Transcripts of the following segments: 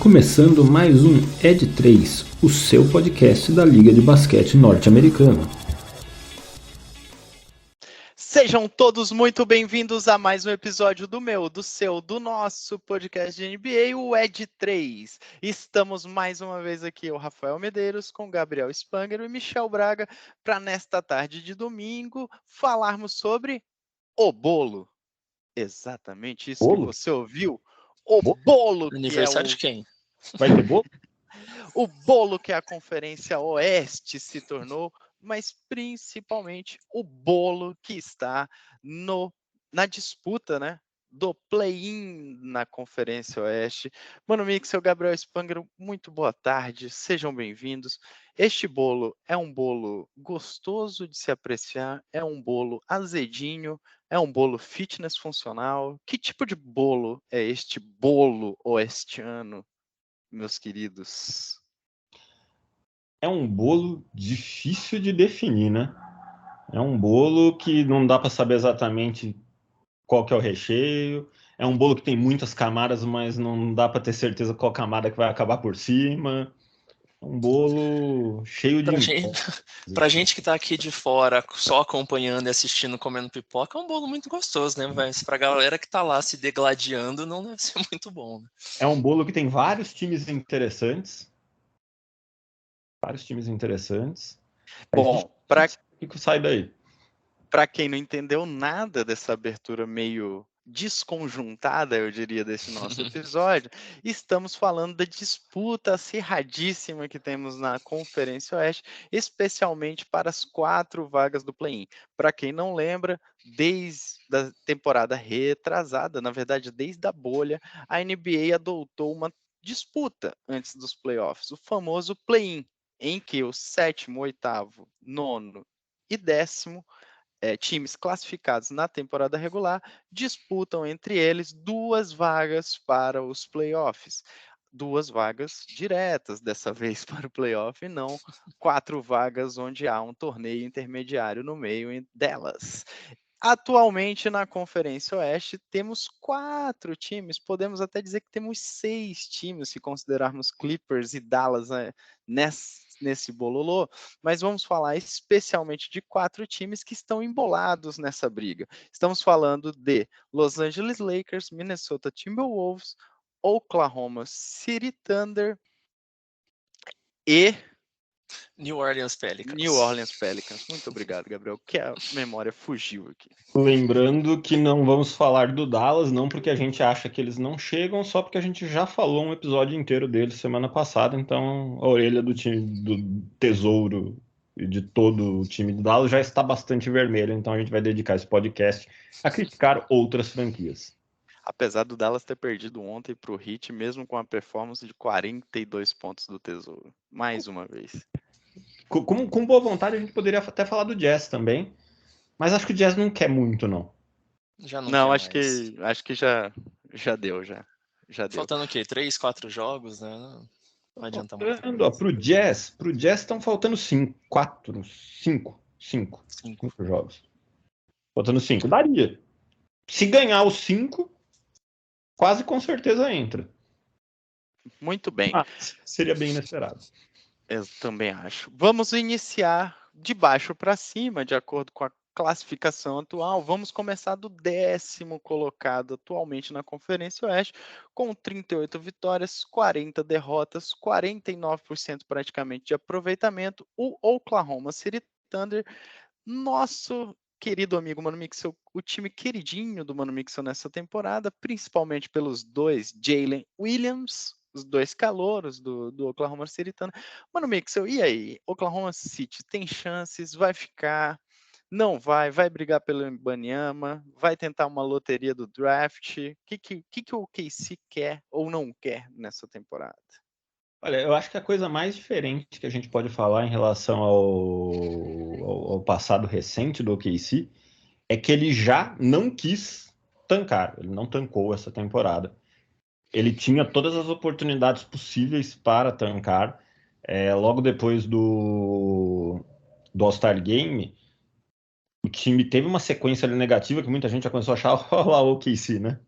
começando mais um Ed3, o seu podcast da Liga de Basquete Norte-Americana. Sejam todos muito bem-vindos a mais um episódio do meu, do seu, do nosso podcast de NBA, o Ed3. Estamos mais uma vez aqui, o Rafael Medeiros, com Gabriel Spanger e Michel Braga, para nesta tarde de domingo falarmos sobre o bolo. Exatamente isso Bolo? que você ouviu. O bolo que é Aniversário de quem? Vai ter bolo? o bolo que a Conferência Oeste se tornou, mas principalmente o bolo que está na disputa, né, do play-in na Conferência Oeste. Mano Mixel, Gabriel Spanger, muito boa tarde, sejam bem-vindos. Este bolo é um bolo gostoso de se apreciar, é um bolo azedinho, é um bolo fitness funcional. Que tipo de bolo é este bolo oestiano, meus queridos? É um bolo difícil de definir, né? É um bolo que não dá para saber exatamente qual que é o recheio. É um bolo que tem muitas camadas, mas não dá para ter certeza qual camada que vai acabar por cima. É um bolo cheio de... Pra gente que tá aqui de fora, só acompanhando e assistindo, comendo pipoca, é um bolo muito gostoso, né? Mas pra galera que tá lá se degladiando, não deve ser muito bom, né? É um bolo que tem vários times interessantes. Vários times interessantes. Bom, O que sai daí? para quem não entendeu nada dessa abertura meio desconjuntada, eu diria, desse nosso episódio, estamos falando da disputa acirradíssima que temos na Conferência Oeste, especialmente para as 4 vagas do play-in. Para quem não lembra, desde a temporada retrasada, na verdade, desde a bolha, a NBA adotou uma disputa antes dos playoffs, o famoso play-in, em que o sétimo, oitavo, nono e décimo times classificados na temporada regular disputam entre eles 2 vagas para os playoffs. 2 vagas diretas, dessa vez para o playoff, e não 4 vagas onde há um torneio intermediário no meio delas. Atualmente, na Conferência Oeste, temos 4 times, podemos até dizer que temos 6 times, se considerarmos Clippers e Dallas, né, nesse bololô, mas vamos falar especialmente de 4 times que estão embolados nessa briga. Estamos falando de Los Angeles Lakers, Minnesota Timberwolves, Oklahoma City Thunder e New Orleans Pelicans. New Orleans Pelicans. Muito obrigado, Gabriel, que a memória fugiu aqui. Lembrando que não vamos falar do Dallas, não porque a gente acha que eles não chegam, só porque a gente já falou um episódio inteiro deles semana passada, então a orelha do time do Tesouro e de todo o time do Dallas já está bastante vermelha, então a gente vai dedicar esse podcast a criticar outras franquias. Apesar do Dallas ter perdido ontem para o Heat, mesmo com a performance de 42 pontos do Tesouro. Mais uma vez. Com boa vontade a gente poderia até falar do Jazz também, mas acho que o Jazz não quer muito, não. Já não, Não, quer acho que já deu, já deu. Faltando o quê? 3, 4 jogos, né? Não adianta muito. Pro Jazz estão faltando 5 jogos. Faltando 5. Daria. Se ganhar os 5, quase com certeza entra. Muito bem. Seria bem inesperado. Eu também acho. Vamos iniciar de baixo para cima, de acordo com a classificação atual. Vamos começar do 10º colocado atualmente na Conferência Oeste, com 38 vitórias, 40 derrotas, 49% praticamente de aproveitamento. O Oklahoma City Thunder, nosso querido amigo Mano Mixel, o time queridinho do Mano Mixel nessa temporada, principalmente pelos 2 Jalen Williams, os 2 calouros do Oklahoma City Thunder. Mano Mixel, e aí? Oklahoma City tem chances? Vai ficar? Não vai brigar pelo Mbanyama, vai tentar uma loteria do draft. O que o KC quer ou não quer nessa temporada? Olha, eu acho que a coisa mais diferente que a gente pode falar em relação ao passado recente do OKC é que ele já não quis tancar, ele não tancou essa temporada. Ele tinha todas as oportunidades possíveis para tancar. Logo depois do All-Star Game, o time teve uma sequência negativa que muita gente já começou a achar, olha lá o OKC, né?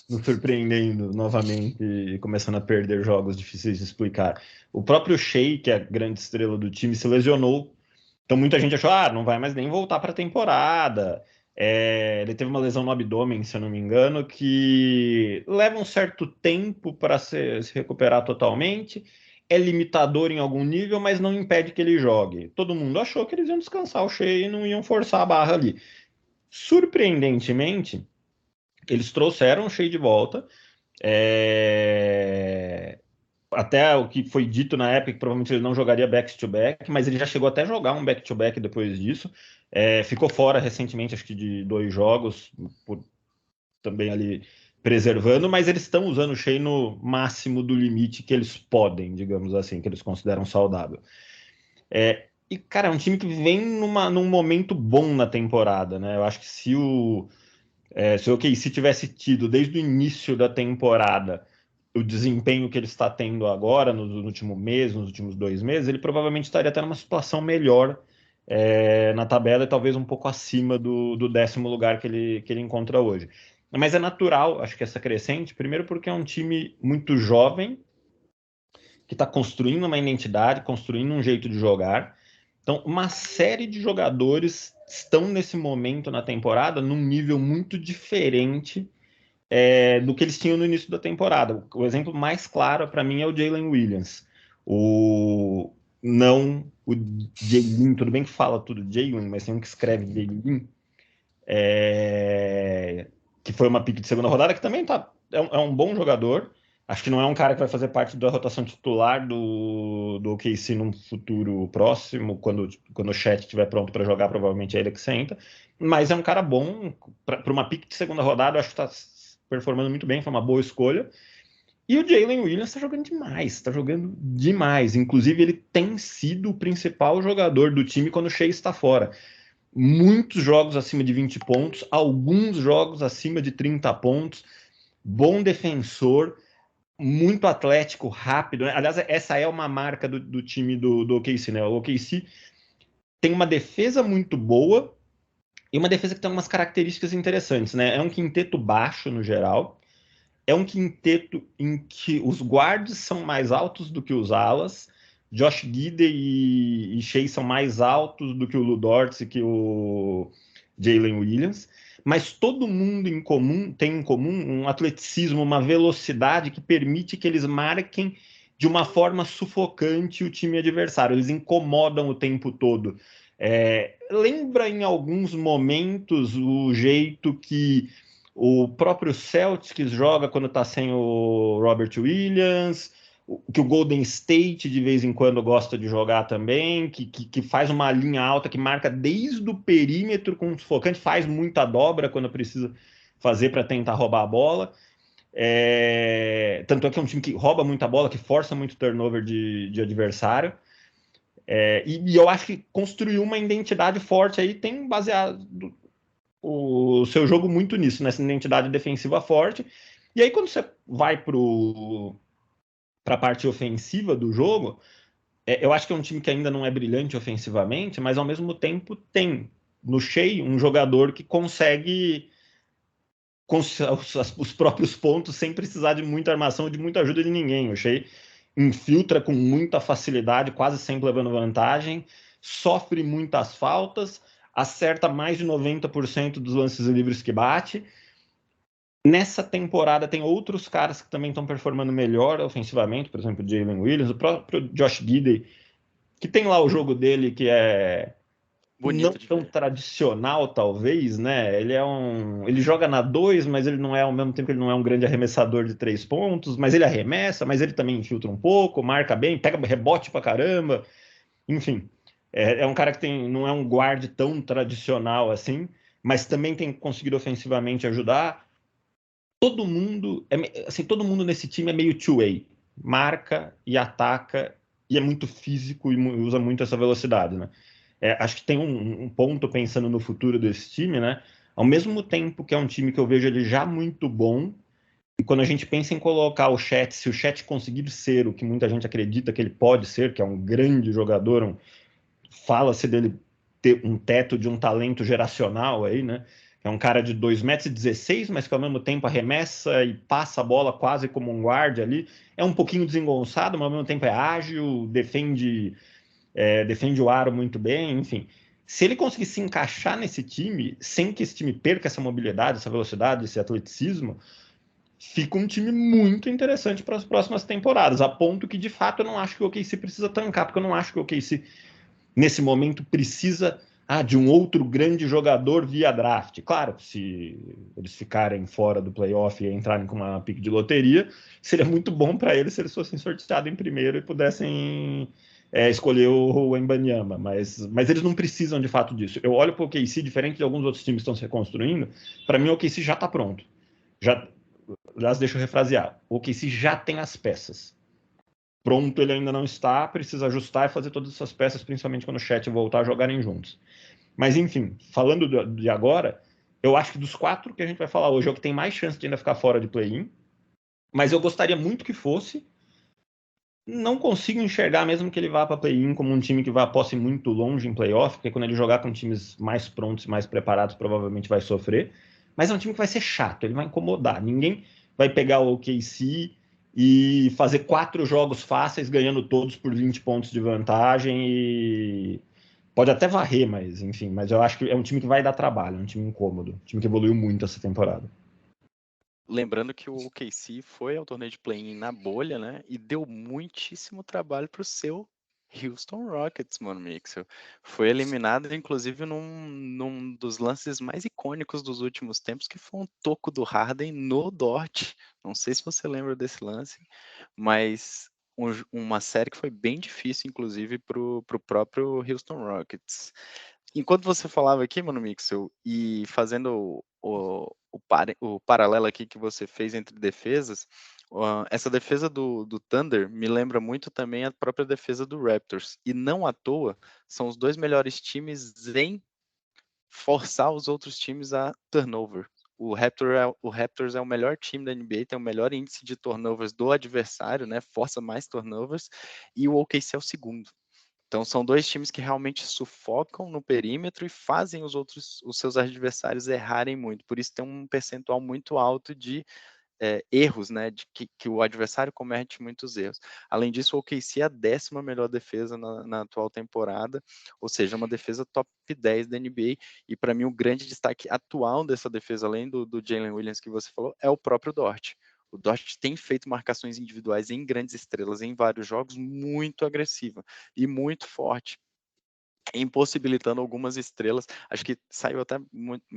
nos surpreendendo novamente e começando a perder jogos difíceis de explicar. O próprio Shea, que é a grande estrela do time, se lesionou. Então muita gente achou, não vai mais nem voltar para a temporada. Ele teve uma lesão no abdômen, se eu não me engano, que leva um certo tempo para se recuperar totalmente. É limitador em algum nível, mas não impede que ele jogue. Todo mundo achou que eles iam descansar o Shea e não iam forçar a barra ali. Surpreendentemente, eles trouxeram o Shea de volta. Até o que foi dito na época, que provavelmente ele não jogaria back-to-back, mas ele já chegou até a jogar um back-to-back depois disso. Ficou fora recentemente, acho que de 2 jogos, também ali preservando, mas eles estão usando o Shea no máximo do limite que eles podem, digamos assim, que eles consideram saudável. E, cara, é um time que vem num momento bom na temporada, né? Eu acho que se o OKC tivesse tido desde o início da temporada o desempenho que ele está tendo agora, no último mês, nos últimos 2 meses, ele provavelmente estaria até numa situação melhor na tabela e talvez um pouco acima do 10º lugar que ele encontra hoje. Mas é natural, acho que essa crescente, primeiro porque é um time muito jovem, que está construindo uma identidade, construindo um jeito de jogar. Então, uma série de jogadores estão nesse momento na temporada num nível muito diferente do que eles tinham no início da temporada. O exemplo mais claro para mim é o Jalen Williams. Não o Jalen, tudo bem que fala tudo Jalen, mas tem um que escreve Jalen, que foi uma pick de segunda rodada, que também é um bom jogador. Acho que não é um cara que vai fazer parte da rotação titular do OKC num futuro próximo, quando o Chet estiver pronto para jogar, provavelmente é ele que senta. Mas é um cara bom, para uma pick de segunda rodada, eu acho que está performando muito bem, foi uma boa escolha. E o Jalen Williams está jogando demais. Inclusive, ele tem sido o principal jogador do time quando o Shea está fora. Muitos jogos acima de 20 pontos, alguns jogos acima de 30 pontos, bom defensor, muito atlético, rápido, né? Aliás, essa é uma marca do time do OKC, né? O OKC tem uma defesa muito boa e uma defesa que tem algumas características interessantes, né? É um quinteto baixo no geral, é um quinteto em que os guards são mais altos do que os alas, Josh Giddey e Shea são mais altos do que o Lu Dort e que o Jalen Williams, mas todo mundo tem em comum um atleticismo, uma velocidade que permite que eles marquem de uma forma sufocante o time adversário. Eles incomodam o tempo todo. Lembra em alguns momentos o jeito que o próprio Celtics joga quando está sem o Robert Williams, que o Golden State de vez em quando gosta de jogar também, que faz uma linha alta, que marca desde o perímetro com um sufocante, faz muita dobra quando precisa fazer para tentar roubar a bola. Tanto é que é um time que rouba muita bola, que força muito turnover de adversário. E eu acho que construiu uma identidade forte aí, tem baseado o seu jogo muito nisso, nessa identidade defensiva forte. E aí, quando você vai para a parte ofensiva do jogo, eu acho que é um time que ainda não é brilhante ofensivamente, mas ao mesmo tempo tem no Shea um jogador que consegue os próprios pontos sem precisar de muita armação, de muita ajuda de ninguém. O Shea infiltra com muita facilidade, quase sempre levando vantagem, sofre muitas faltas, acerta mais de 90% dos lances livres que bate. Nessa temporada tem outros caras que também estão performando melhor ofensivamente, por exemplo, o Jalen Williams, o próprio Josh Giddey, que tem lá o jogo dele que é bonito, não tão tradicional, talvez, né? Ele joga na 2, mas ele não é, ao mesmo tempo, ele não é um grande arremessador de 3 pontos, mas ele arremessa, mas ele também infiltra um pouco, marca bem, pega rebote pra caramba, enfim. É um cara que não é um guard tão tradicional assim, mas também tem conseguido ofensivamente ajudar. Todo mundo nesse time é meio two-way, marca e ataca, e é muito físico e usa muito essa velocidade, né? Acho que tem um ponto pensando no futuro desse time, né? Ao mesmo tempo que é um time que eu vejo ele já muito bom, e quando a gente pensa em colocar o Chet, se o Chet conseguir ser o que muita gente acredita que ele pode ser, que é um grande jogador, fala-se dele ter um teto de um talento geracional aí, né? É um cara de 2,16 m, mas que ao mesmo tempo arremessa e passa a bola quase como um guarda ali. É um pouquinho desengonçado, mas ao mesmo tempo é ágil, defende o aro muito bem, enfim. Se ele conseguir se encaixar nesse time, sem que esse time perca essa mobilidade, essa velocidade, esse atleticismo, fica um time muito interessante para as próximas temporadas, a ponto que, de fato, eu não acho que o OKC precisa tancar, porque eu não acho que o OKC, nesse momento, precisa de um outro grande jogador via draft. Claro, se eles ficarem fora do playoff e entrarem com uma pique de loteria, seria muito bom para eles se eles fossem sorteados em primeiro e pudessem escolher o Wembanyama, mas eles não precisam de fato disso. Eu olho para o OKC, diferente de alguns outros times que estão se reconstruindo, para mim o OKC já está pronto. Aliás, deixa eu refrasear. O OKC já tem as peças. Pronto, ele ainda não está, precisa ajustar e fazer todas essas peças, principalmente quando o Chet voltar a jogarem juntos. Mas, enfim, falando de agora, eu acho que dos 4 que a gente vai falar hoje é o que tem mais chance de ainda ficar fora de play-in, mas eu gostaria muito que fosse. Não consigo enxergar, mesmo que ele vá para play-in, como um time que possa ir muito longe em playoff, porque quando ele jogar com times mais prontos, mais preparados, provavelmente vai sofrer. Mas é um time que vai ser chato, ele vai incomodar. Ninguém vai pegar o OKC e fazer 4 jogos fáceis, ganhando todos por 20 pontos de vantagem e pode até varrer, mas enfim. Mas eu acho que é um time que vai dar trabalho, é um time incômodo, um time que evoluiu muito essa temporada. Lembrando que o OKC foi ao torneio de play-in na bolha, né? E deu muitíssimo trabalho para o seu Houston Rockets, mano, Mixel. Foi eliminado, inclusive, num dos lances mais icônicos dos últimos tempos, que foi um toco do Harden no Dort. Não sei se você lembra desse lance, mas uma série que foi bem difícil, inclusive, para o próprio Houston Rockets. Enquanto você falava aqui, mano, Mixel, e fazendo o paralelo aqui que você fez entre defesas, essa defesa do Thunder me lembra muito também a própria defesa do Raptors. E não à toa, são os 2 melhores times em forçar os outros times a turnover. O Raptors é o melhor time da NBA, tem o melhor índice de turnovers do adversário, né? Força mais turnovers, e o OKC é o segundo. Então são 2 times que realmente sufocam no perímetro e fazem os seus adversários errarem muito. Por isso tem um percentual muito alto de erros, né? De que o adversário comete muitos erros. Além disso, o OKC é a 10ª melhor defesa na atual temporada, ou seja, uma defesa top 10 da NBA. E para mim o grande destaque atual dessa defesa, além do Jalen Williams que você falou, é o próprio Dort. O Dort tem feito marcações individuais em grandes estrelas em vários jogos muito agressiva e muito forte, impossibilitando algumas estrelas. Acho que saiu até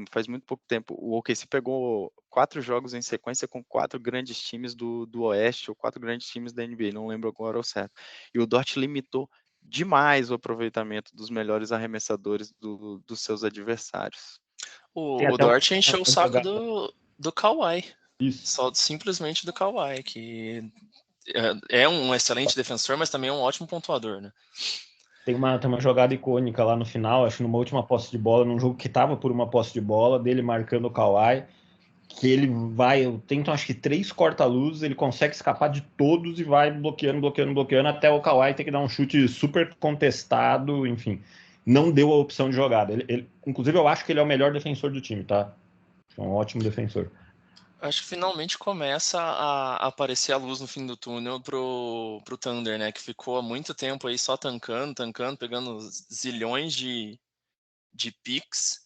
faz muito pouco tempo. O OKC pegou 4 jogos em sequência com 4 grandes times do Oeste, ou 4 grandes times da NBA, não lembro agora ao certo. E o Dort limitou demais o aproveitamento dos melhores arremessadores dos seus adversários. O Dort encheu o saco do Kawhi. Isso. Simplesmente do Kawhi, que é um excelente defensor, mas também é um ótimo pontuador, né? Tem uma jogada icônica lá no final, acho que numa última posse de bola, num jogo que estava por uma posse de bola, dele marcando o Kawhi, que ele tentam acho que 3 corta-luzes, ele consegue escapar de todos e vai bloqueando, até o Kawhi ter que dar um chute super contestado, enfim. Não deu a opção de jogada. Inclusive, eu acho que ele é o melhor defensor do time, tá? É um ótimo defensor. Acho que finalmente começa a aparecer a luz no fim do túnel pro Thunder, né? Que ficou há muito tempo aí só tancando, pegando zilhões de picks.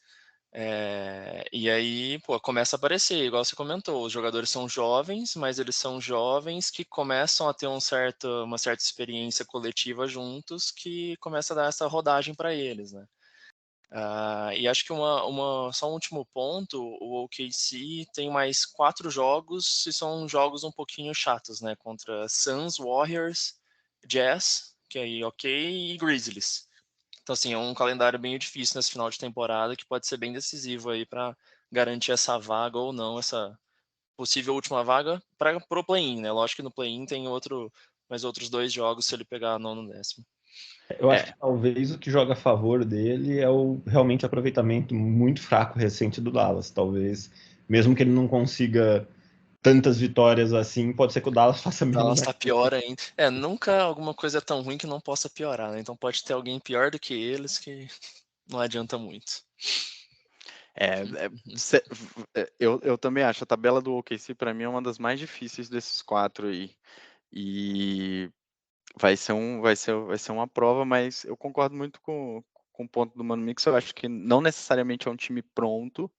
E aí, começa a aparecer, igual você comentou, os jogadores são jovens, mas eles são jovens que começam a ter uma certa experiência coletiva juntos, que começa a dar essa rodagem para eles, né? E acho que só um último ponto, o OKC tem mais 4 jogos e são jogos um pouquinho chatos, né? Contra Suns, Warriors, Jazz, que aí ok, e Grizzlies. Então, assim, é um calendário bem difícil nesse final de temporada que pode ser bem decisivo aí para garantir essa vaga ou não, essa possível última vaga para o play-in, né? Lógico que no play-in tem mais outros 2 jogos se ele pegar 9º e 10º. Eu acho que talvez o que joga a favor dele é o realmente aproveitamento muito fraco recente do Dallas. Talvez, mesmo que ele não consiga tantas vitórias assim, pode ser que o Dallas faça menos. O Dallas tá pior ainda. Nunca alguma coisa é tão ruim que não possa piorar, né? Então pode ter alguém pior do que eles que não adianta muito. Eu também acho. A tabela do OKC, para mim, é uma das mais difíceis desses 4 aí. E vai ser uma prova, mas eu concordo muito com o ponto do Mano Mix. Eu acho que não necessariamente é um time pronto,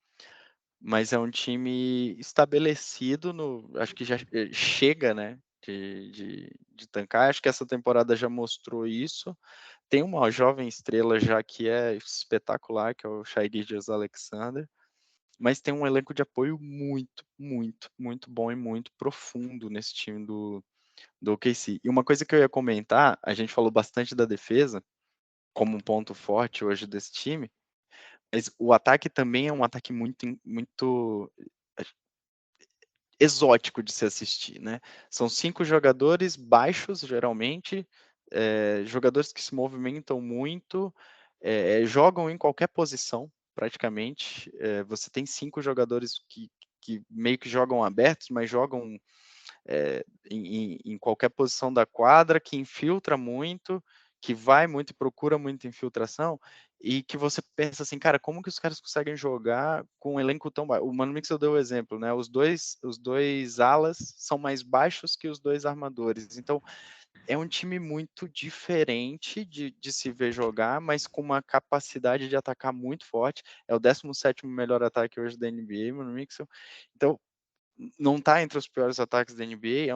mas é um time estabelecido acho que já chega, né, de tancar. Acho que essa temporada já mostrou isso. Tem uma jovem estrela já que é espetacular, que é o Shai Gilgeous-Alexander, mas tem um elenco de apoio muito, muito, muito bom e muito profundo nesse time do OKC. E uma coisa que eu ia comentar, a gente falou bastante da defesa como um ponto forte hoje desse time, mas o ataque também é um ataque muito exótico de se assistir, né? São 5 jogadores baixos, geralmente, jogadores que se movimentam muito, jogam em qualquer posição, praticamente. Você tem 5 jogadores que meio que jogam abertos, mas jogam em qualquer posição da quadra, que infiltra muito, que vai muito e procura muita infiltração, e que você pensa assim, cara, como que os caras conseguem jogar com um elenco tão baixo? O Mano Mixel deu o exemplo, né? Os dois alas são mais baixos que os 2 armadores. Então, é um time muito diferente de se ver jogar, mas com uma capacidade de atacar muito forte. É o 17º melhor ataque hoje da NBA, Mano Mixel. Então, não está entre os piores ataques da NBA,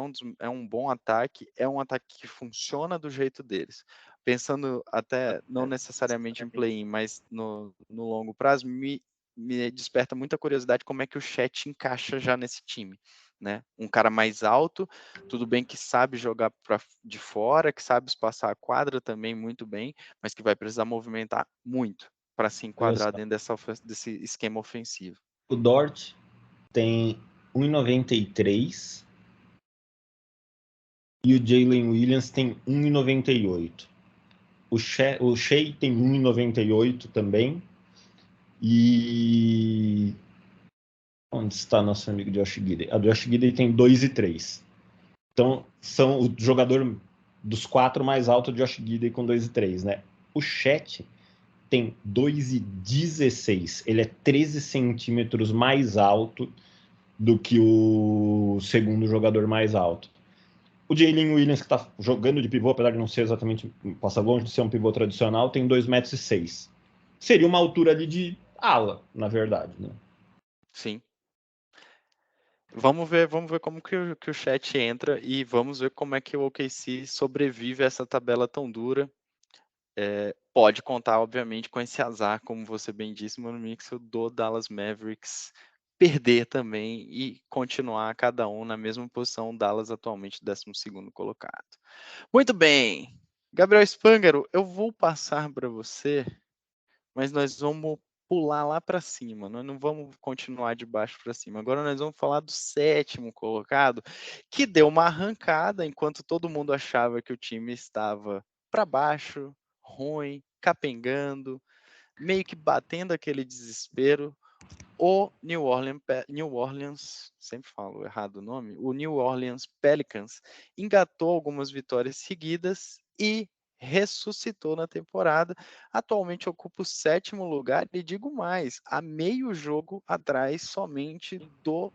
é um bom ataque, é um ataque que funciona do jeito deles. Pensando até não necessariamente em play-in, mas no longo prazo, me desperta muita curiosidade como é que o Chet encaixa já nesse time. Né? Um cara mais alto, tudo bem que sabe jogar de fora, que sabe espaçar a quadra também muito bem, mas que vai precisar movimentar muito para se enquadrar dentro desse esquema ofensivo. O Dort tem 1,93 e o Jalen Williams tem 1,98. O Shai tem 1,98 também. E onde está nosso amigo Josh Giddey? A Josh Giddey tem 2,3. Então, são o jogador dos 4 mais alto, Josh Giddey com 2,3, né? O Chet tem 2,16. Ele é 13 centímetros mais alto do que o segundo jogador mais alto. O Jalen Williams, que está jogando de pivô, apesar de não ser exatamente, passa longe de ser um pivô tradicional, tem 2,6 metros. Seria uma altura ali de ala, na verdade, né? Sim. Vamos ver como que o Chet entra e vamos ver como é que o OKC sobrevive a essa tabela tão dura. Pode contar, obviamente, com esse azar, como você bem disse, Mano Mixel, do Dallas Mavericks perder também e continuar cada um na mesma posição, Dallas atualmente 12º colocado. Muito bem, Gabriel Spangaro, eu vou passar para você, mas nós vamos pular lá para cima, nós não vamos continuar de baixo para cima. Agora nós vamos falar do 7º colocado, que deu uma arrancada enquanto todo mundo achava que o time estava para baixo, ruim, capengando, meio que batendo aquele desespero. O New Orleans, sempre falo errado o nome, o New Orleans Pelicans engatou algumas vitórias seguidas e ressuscitou na temporada. Atualmente ocupa o 7º lugar e digo mais, a meio jogo atrás somente do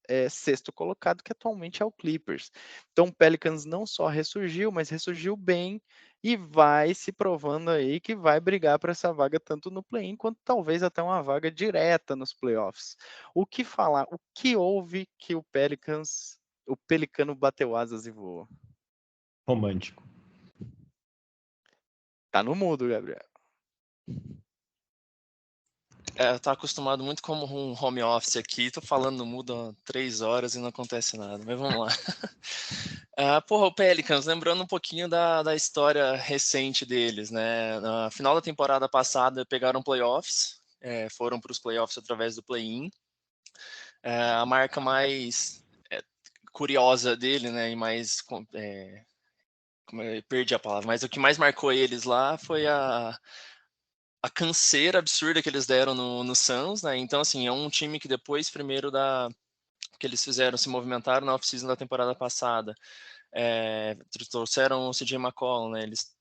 6º colocado, que atualmente é o Clippers. Então o Pelicans não só ressurgiu, mas ressurgiu bem e vai se provando aí que vai brigar para essa vaga tanto no play-in quanto talvez até uma vaga direta nos playoffs. O que falar? O que houve que o Pelicano bateu asas e voou? Romântico. Tá no mudo, Gabriel. Tá acostumado muito como um home office aqui, tô falando no mudo há 3 horas e não acontece nada, mas vamos lá. O Pelicans, lembrando um pouquinho da história recente deles, né? Na final da temporada passada pegaram playoffs, foram para os playoffs através do play-in. A marca mais curiosa dele, né, e mais... perdi a palavra, mas o que mais marcou eles lá foi a canseira absurda que eles deram no Suns, né? Então, assim, é um time que depois, primeiro que eles fizeram, se movimentaram na off-season da temporada passada, trouxeram o CJ McCollum, né? Eles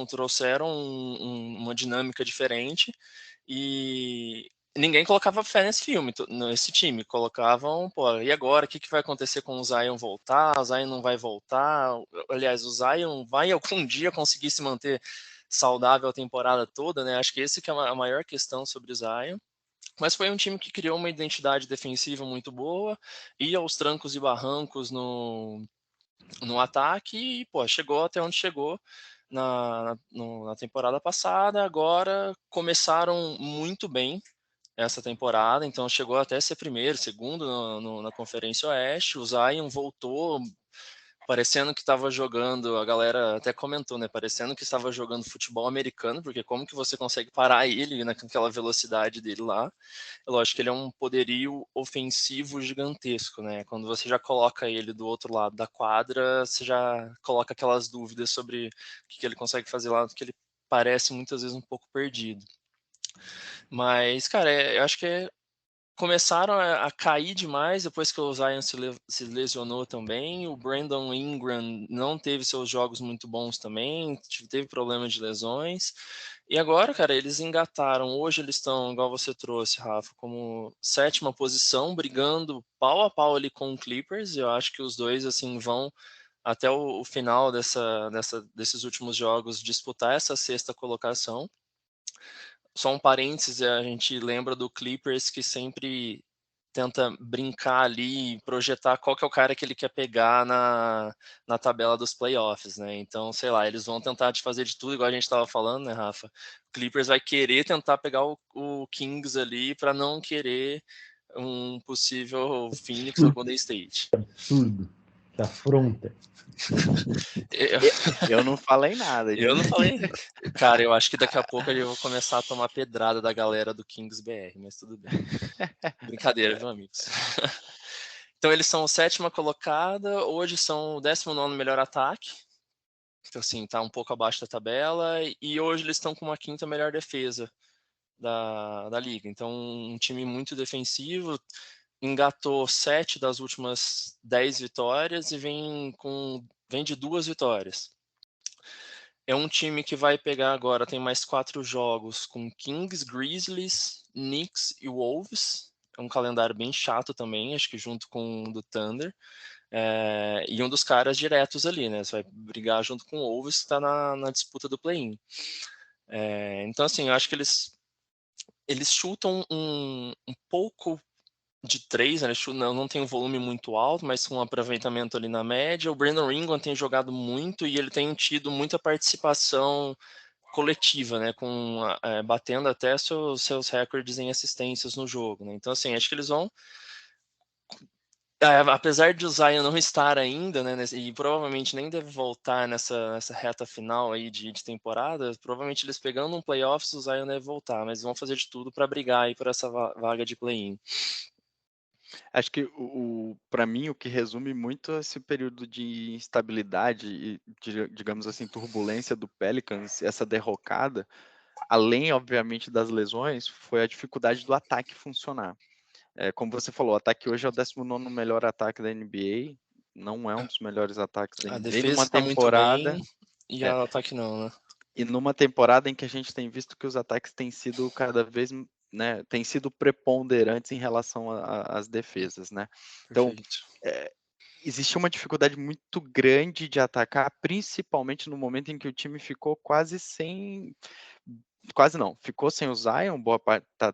trouxeram uma dinâmica diferente e ninguém colocava fé nesse nesse time. Colocavam, pô, e agora? O que vai acontecer com o Zion voltar? O Zion não vai voltar? Aliás, o Zion vai algum dia conseguir se manter saudável a temporada toda, né? Acho que esse que é a maior questão sobre o Zion. Mas foi um time que criou uma identidade defensiva muito boa, ia aos trancos e barrancos no ataque e, pô, chegou até onde chegou na temporada passada. Agora começaram muito bem essa temporada, então chegou até a ser primeiro, segundo na Conferência Oeste. O Zion voltou parecendo que estava jogando, a galera até comentou, né? Parecendo que estava jogando futebol americano, porque como que você consegue parar ele naquela velocidade dele lá? É lógico que ele é um poderio ofensivo gigantesco, né? Quando você já coloca ele do outro lado da quadra, você já coloca aquelas dúvidas sobre o que ele consegue fazer lá, que ele parece muitas vezes um pouco perdido. Mas, cara, eu acho que começaram a cair demais depois que o Zion se lesionou também. O Brandon Ingram não teve seus jogos muito bons também, teve problemas de lesões. E agora, cara, eles engataram. Hoje eles estão, igual você trouxe, Rafa, como 7ª posição, brigando pau a pau ali com o Clippers. Eu acho que os dois, assim, vão até o final desses últimos jogos disputar essa 6ª colocação. Só um parênteses, a gente lembra do Clippers que sempre tenta brincar ali e projetar qual que é o cara que ele quer pegar na tabela dos playoffs, né? Então, sei lá, eles vão tentar te fazer de tudo, igual a gente estava falando, né, Rafa? O Clippers vai querer tentar pegar o Kings ali para não querer um possível Phoenix ou Golden State. Absurdo. Que afronta. Eu não falei nada. Eu não falei. Cara, eu acho que daqui a pouco eu vou começar a tomar pedrada da galera do Kings BR, mas tudo bem. Brincadeira, viu, amigos? Então eles são a 7ª colocada, hoje são o 19º melhor ataque. Então, assim, tá um pouco abaixo da tabela, e hoje eles estão com uma 5ª melhor defesa da liga. Então, um time muito defensivo, engatou 7 das últimas 10 vitórias e vem de 2 vitórias. É um time que vai pegar agora, tem mais 4 jogos com Kings, Grizzlies, Knicks e Wolves. É um calendário bem chato também, acho que junto com o do Thunder. E um dos caras diretos ali, né? Você vai brigar junto com o Wolves, que está na disputa do play-in. Então, assim, eu acho que eles chutam um pouco de 3, né? Não tem um volume muito alto, mas com um aproveitamento ali na média. O Brandon Ingram tem jogado muito e ele tem tido muita participação coletiva, né? Batendo até seus recordes em assistências no jogo, né? Então, assim, acho que eles vão. Apesar de o Zion não estar ainda, né, e provavelmente nem deve voltar nessa reta final aí de temporada, provavelmente eles pegando um playoffs, o Zion deve voltar, mas vão fazer de tudo para brigar aí por essa vaga de play-in. Acho que para mim o que resume muito esse período de instabilidade e, digamos assim, turbulência do Pelicans, essa derrocada, além obviamente das lesões, foi a dificuldade do ataque funcionar. Como você falou, o ataque hoje é o 19º melhor ataque da NBA, não é um dos melhores ataques da A NBA. defesa está muito bem e É, o ataque não, né? e numa temporada em que a gente tem visto que os ataques têm sido cada vez, né, têm sido preponderantes em relação às defesas, né? Então, Perfeito. existe uma dificuldade muito grande de atacar, principalmente no momento em que o time ficou ficou sem o Zion,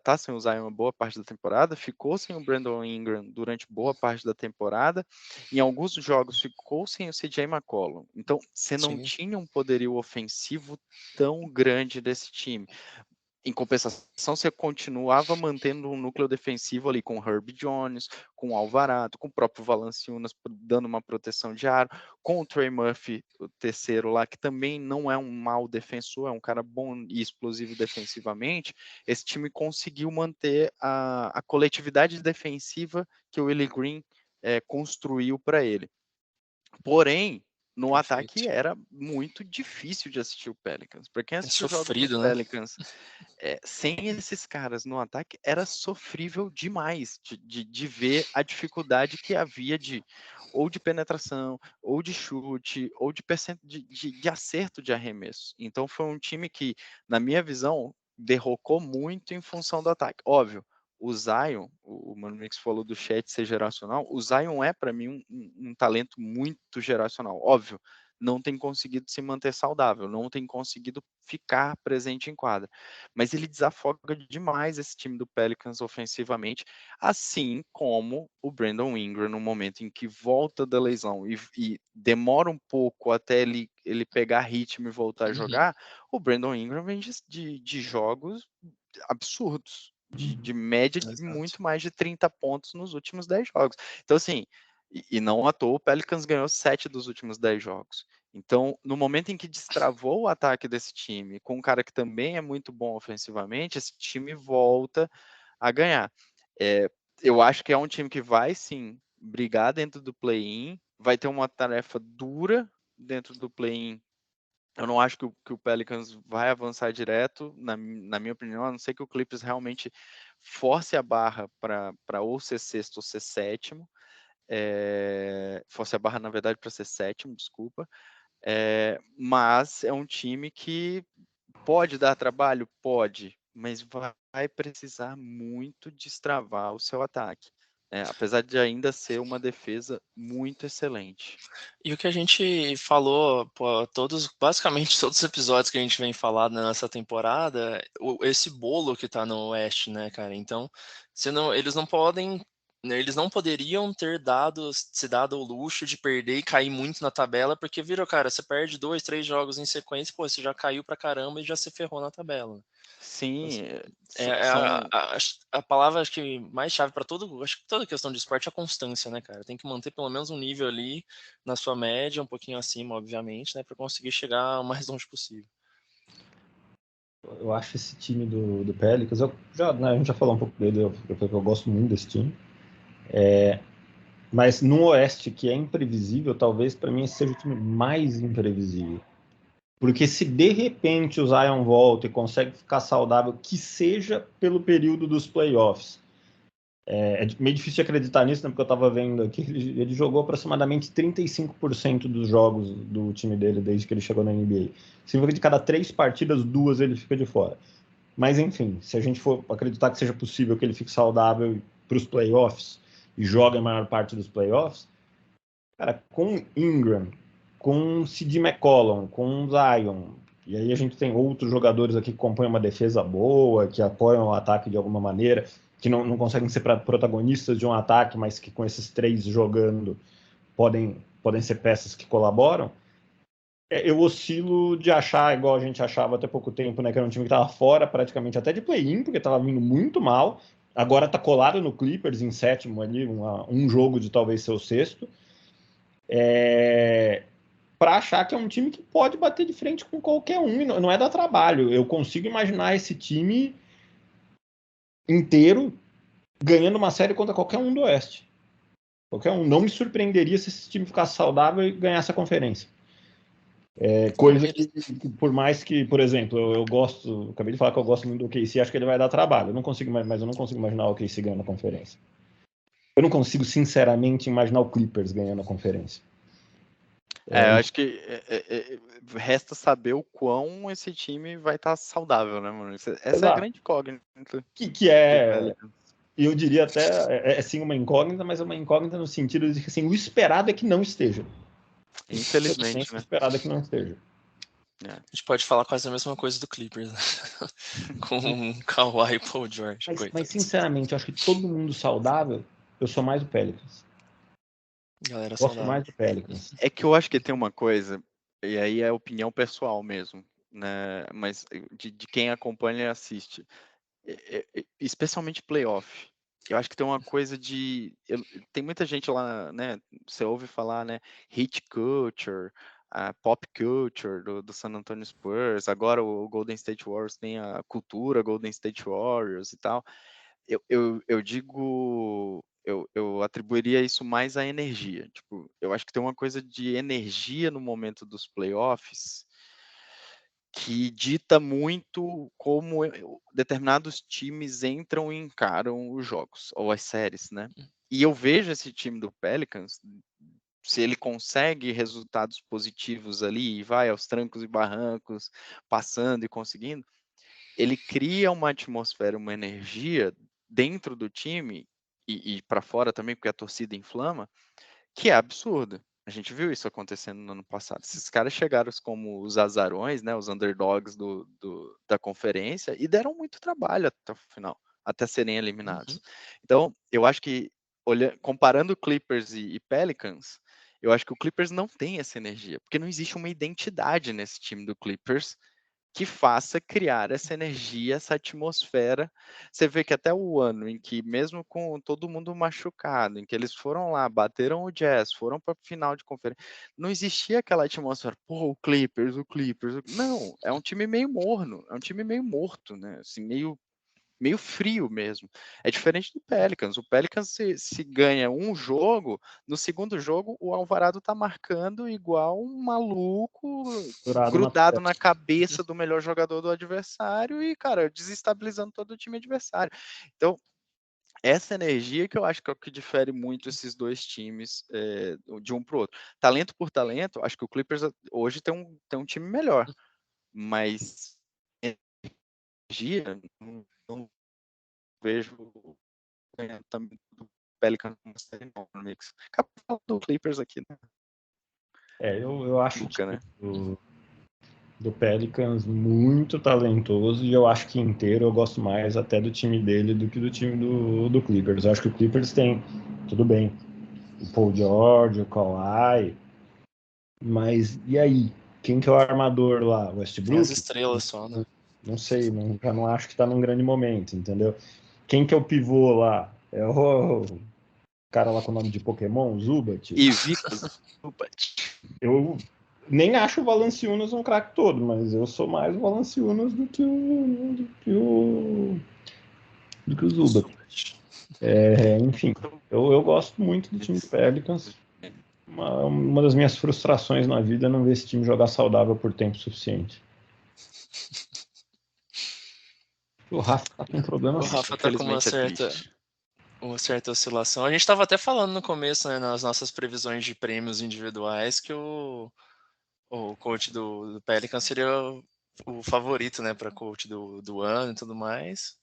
tá sem o Zion boa parte da temporada, ficou sem o Brandon Ingram durante boa parte da temporada, em alguns jogos ficou sem o CJ McCollum. Então, você não tinha um poderio ofensivo tão grande desse time. Em compensação, você continuava mantendo um núcleo defensivo ali com o Herb Jones, com o Alvarado, com o próprio Valanciunas dando uma proteção de aro, com o Trey Murphy, o terceiro lá, que também não é um mau defensor, é um cara bom e explosivo defensivamente. Esse time conseguiu manter a coletividade defensiva que o Willie Green construiu para ele. Porém, no ataque era muito difícil de assistir o Pelicans. Para quem assistiu os jogos do Pelicans, sem esses caras no ataque, era sofrível demais de ver a dificuldade que havia ou de penetração, ou de chute, ou de acerto de arremesso. Então foi um time que, na minha visão, derrocou muito em função do ataque. Óbvio, o Zion, o Mano Mix falou do chat ser geracional, o Zion é, para mim, um talento muito geracional. Óbvio, não tem conseguido se manter saudável, não tem conseguido ficar presente em quadra. Mas ele desafoga demais esse time do Pelicans ofensivamente, assim como o Brandon Ingram, no momento em que volta da lesão e demora um pouco até ele pegar ritmo e voltar a jogar, o Brandon Ingram vem de jogos absurdos, de média de Exato. muito mais de 30 pontos nos últimos 10 jogos. Então, assim, e não à toa, o Pelicans ganhou 7 dos últimos 10 jogos. Então, no momento em que destravou o ataque desse time, com um cara que também é muito bom ofensivamente, esse time volta a ganhar. Eu acho que é um time que vai, sim, brigar dentro do play-in, vai ter uma tarefa dura dentro do play-in. Eu não acho que o Pelicans vai avançar direto, na minha opinião, a não ser que o Clippers realmente force a barra para ou ser sexto ou ser sétimo. Force a barra, na verdade, para ser sétimo, desculpa. Mas é um time que pode dar trabalho? Pode, mas vai precisar muito destravar o seu ataque. Apesar de ainda ser uma defesa muito excelente. E o que a gente falou, pô, basicamente todos os episódios que a gente vem falar nessa temporada, esse bolo que tá no Oeste, né, cara? Então, eles não poderiam se dado o luxo de perder e cair muito na tabela, porque virou, cara, você perde 2, 3 jogos em sequência, pô, você já caiu pra caramba e já se ferrou na tabela. Sim, Então, a palavra acho que mais chave para acho que toda questão de esporte é a constância, né, cara? Tem que manter pelo menos um nível ali na sua média, um pouquinho acima, obviamente, né, para conseguir chegar o mais longe possível. Eu acho esse time do Pelicans, a gente já falou um pouco dele, eu gosto muito desse time. Mas no Oeste, que é imprevisível, talvez para mim esse seja o time mais imprevisível. Porque se de repente o Zion volta e consegue ficar saudável, que seja pelo período dos playoffs. É meio difícil de acreditar nisso, né, porque eu estava vendo aqui, ele jogou aproximadamente 35% dos jogos do time dele desde que ele chegou na NBA. Significa que de cada 3 partidas, 2 ele fica de fora. Mas enfim, se a gente for acreditar que seja possível que ele fique saudável para os playoffs e jogue a maior parte dos playoffs, cara, com Ingram, com Cedi McCollum, com Zion, e aí a gente tem outros jogadores aqui que compõem uma defesa boa, que apoiam o ataque de alguma maneira, que não conseguem ser protagonistas de um ataque, mas que com esses 3 jogando podem ser peças que colaboram. Eu oscilo de achar, igual a gente achava até pouco tempo, né, que era um time que estava fora praticamente até de play-in, porque estava vindo muito mal. Agora está colado no Clippers em sétimo ali, um jogo de talvez ser o sexto. Para achar que é um time que pode bater de frente com qualquer um, e não é dar trabalho. Eu consigo imaginar esse time inteiro ganhando uma série contra qualquer um do Oeste. Qualquer um. Não me surpreenderia se esse time ficasse saudável e ganhasse a conferência. Coisa que, por mais que, por exemplo, eu gosto, acabei de falar que eu gosto muito do OKC, acho que ele vai dar trabalho. Mas eu não consigo imaginar o OKC ganhando a conferência. Eu não consigo, sinceramente, imaginar o Clippers ganhando a conferência. Eu acho que resta saber o quão esse time vai estar saudável, né, mano? Essa é a grande incógnita. Que é, eu diria até, sim uma incógnita, mas é uma incógnita no sentido de que assim, o esperado é que não esteja. Infelizmente, né? O esperado é que não esteja. A gente pode falar quase a mesma coisa do Clippers, né? Com Kawhi e Paul George. Mas sinceramente, eu acho que todo mundo saudável, eu sou mais do Pelicans. Galera Gosto saudável. mais do Pelicans. É que eu acho que tem uma coisa, e aí é opinião pessoal mesmo, né? Mas de quem acompanha e assiste, especialmente playoff. Eu acho que tem uma coisa tem muita gente lá, né? Você ouve falar, né? Hit culture, a pop culture do San Antonio Spurs. Agora o Golden State Warriors tem a cultura Golden State Warriors e tal. Eu digo, eu atribuiria isso mais à energia. Tipo, eu acho que tem uma coisa de energia no momento dos playoffs que dita muito como determinados times entram e encaram os jogos, ou as séries, né? E eu vejo esse time do Pelicans, se ele consegue resultados positivos ali e vai aos trancos e barrancos, passando e conseguindo, ele cria uma atmosfera, uma energia dentro do time e para fora também, porque a torcida inflama, que é absurda. A gente viu isso acontecendo no ano passado. Esses caras chegaram como os azarões, né, os underdogs da conferência e deram muito trabalho até o final, até serem eliminados. Então, eu acho que, comparando Clippers e Pelicans, eu acho que o Clippers não tem essa energia, porque não existe uma identidade nesse time do Clippers que faça criar essa energia, essa atmosfera. Você vê que até o ano em que, mesmo com todo mundo machucado, em que eles foram lá, bateram o Jazz, foram para a final de conferência, não existia aquela atmosfera, pô, o Clippers. Não, é um time meio morno, é um time meio morto, né? Assim, meio frio mesmo. É diferente do Pelicans. O Pelicans, se ganha um jogo, no segundo jogo o Alvarado tá marcando igual um maluco, grudado na cabeça do melhor jogador do adversário e, cara, desestabilizando todo o time adversário. Então, essa energia que eu acho que é o que difere muito esses dois times de um para o outro. Talento por talento, acho que o Clippers hoje tem um time melhor, mas energia, não vejo também do Pelicans no mix. Acabou do Clippers aqui, né? Eu acho Luca, né? do Pelicans muito talentoso e eu acho que inteiro eu gosto mais até do time dele do que do time do Clippers. Eu acho que o Clippers tem, tudo bem, o Paul George, o Kawhi, mas e aí? Quem que é o armador lá? O Westbrook? Tem as estrelas só, né? Não sei, já não acho que tá num grande momento, entendeu? Quem que é o pivô lá? É o cara lá com o nome de Pokémon, Zubat? Ivica Zubat. Eu nem acho o Valanciunas um craque todo, mas eu sou mais o Valanciunas do que o Zubat. Enfim, eu gosto muito do time do Pelicans. Uma das minhas frustrações na vida é não ver esse time jogar saudável por tempo suficiente. O Rafa tá com problema. O Rafa tá com uma certa oscilação. A gente estava até falando no começo, né, nas nossas previsões de prêmios individuais, que o coach do Pelican seria o favorito, né, para coach do ano e tudo mais.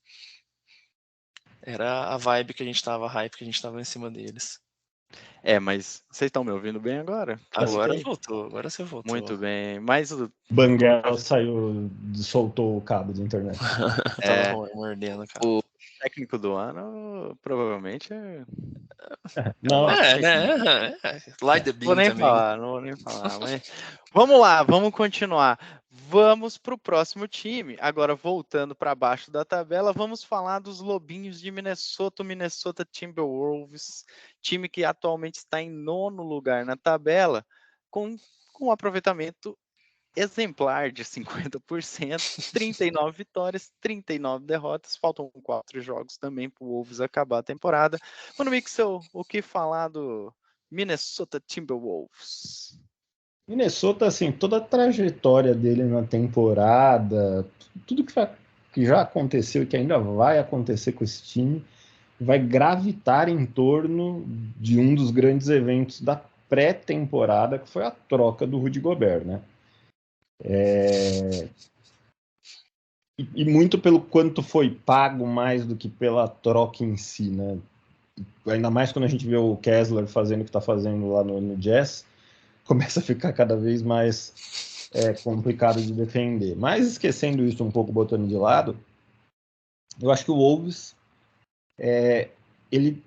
Era a vibe que a gente tava, a hype que a gente tava em cima deles. Mas vocês estão me ouvindo bem agora? Agora voltou, agora você voltou. Muito bem, mas o Banguela soltou o cabo de internet. Tava mordendo, cara. O técnico do ano provavelmente Não, né? Light the beam também. Não vou nem falar, mas vamos lá, vamos continuar. Vamos para o próximo time. Agora, voltando para baixo da tabela, vamos falar dos Lobinhos de Minnesota, Minnesota Timberwolves, time que atualmente está em 9º lugar na tabela, com um aproveitamento exemplar de 50%, 39 vitórias, 39 derrotas, faltam 4 jogos também para o Wolves acabar a temporada. Mano Mixel, o que falar do Minnesota Timberwolves? Minnesota, assim, toda a trajetória dele na temporada, tudo que já aconteceu e que ainda vai acontecer com esse time, vai gravitar em torno de um dos grandes eventos da pré-temporada, que foi a troca do Rudy Gobert, né? E muito pelo quanto foi pago mais do que pela troca em si, né? Ainda mais quando a gente vê o Kessler fazendo o que está fazendo lá no Jazz, começa a ficar cada vez mais complicado de defender. Mas esquecendo isso um pouco, botando de lado, eu acho que o Wolves ele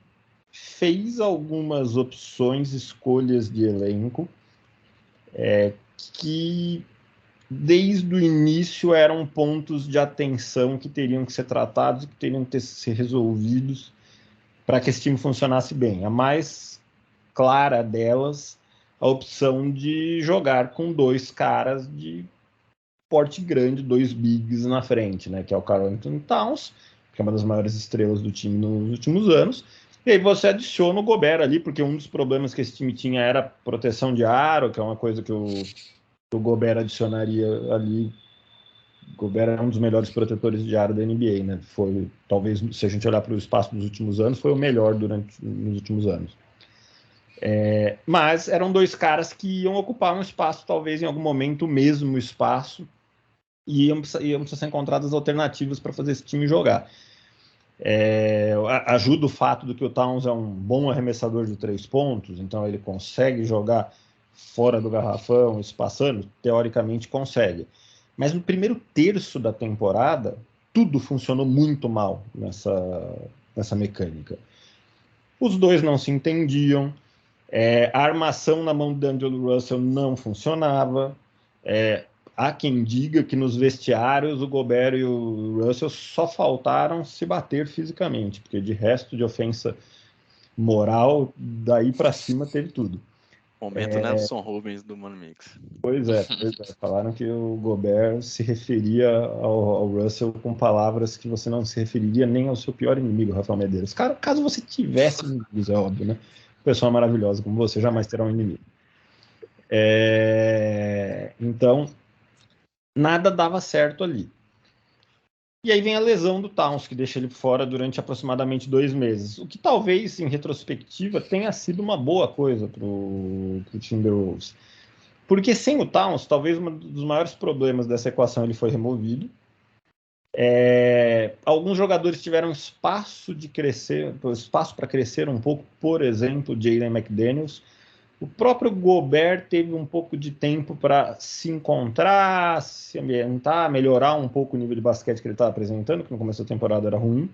fez algumas opções, escolhas de elenco que desde o início eram pontos de atenção que teriam que ser tratados e que teriam que ser resolvidos para que esse time funcionasse bem. A mais clara delas, a opção de jogar com 2 caras de porte grande, 2 bigs na frente, né? Que é o Karl Anthony Towns, que é uma das maiores estrelas do time nos últimos anos. E aí você adiciona o Gobert ali, porque um dos problemas que esse time tinha era proteção de aro, que é uma coisa que o Gobert adicionaria ali. O Gobert é um dos melhores protetores de aro da NBA, né? Foi, talvez, se a gente olhar para o espaço dos últimos anos, foi o melhor nos últimos anos. Mas eram 2 caras que iam ocupar um espaço, talvez em algum momento o mesmo espaço e iam precisar ser encontradas alternativas para fazer esse time jogar. Ajuda o fato de que o Towns é um bom arremessador de 3 pontos, então ele consegue jogar fora do garrafão, espaçando, teoricamente consegue. Mas no primeiro terço da temporada, tudo funcionou muito mal nessa mecânica. Os dois não se entendiam, a armação na mão do D'Angelo Russell não funcionava, há quem diga que nos vestiários o Gobert e o Russell só faltaram se bater fisicamente, porque de resto de ofensa moral, daí para cima teve tudo. Momento Nelson Rubens do Mano Mix. Pois é. Falaram que o Gobert se referia ao Russell com palavras que você não se referiria nem ao seu pior inimigo, Rafael Medeiros. Caso você tivesse inimigos, é óbvio, né? Pessoa maravilhosa como você jamais terá um inimigo. Então, nada dava certo ali. E aí vem a lesão do Towns, que deixa ele fora durante aproximadamente 2 meses. O que talvez, em retrospectiva, tenha sido uma boa coisa para o Timberwolves. Porque sem o Towns, talvez um dos maiores problemas dessa equação ele foi removido. Alguns jogadores tiveram espaço para crescer um pouco, por exemplo, Jaden McDaniels. O próprio Gobert teve um pouco de tempo para se encontrar, se ambientar, melhorar um pouco o nível de basquete que ele estava apresentando, que no começo da temporada era ruim.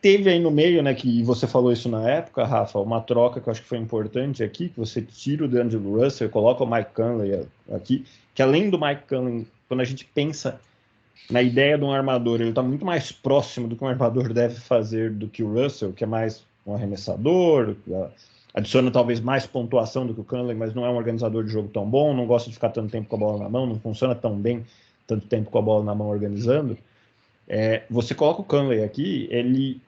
Teve aí no meio, né, que você falou isso na época, Rafa, uma troca que eu acho que foi importante aqui, que você tira o D'Angelo Russell, coloca o Mike Conley aqui, que além do Mike Conley, quando a gente pensa na ideia de um armador, ele está muito mais próximo do que um armador deve fazer do que o Russell, que é mais um arremessador, adiciona talvez mais pontuação do que o Conley, mas não é um organizador de jogo tão bom, não gosta de ficar tanto tempo com a bola na mão, não funciona tão bem tanto tempo com a bola na mão organizando. Você coloca o Conley aqui, ele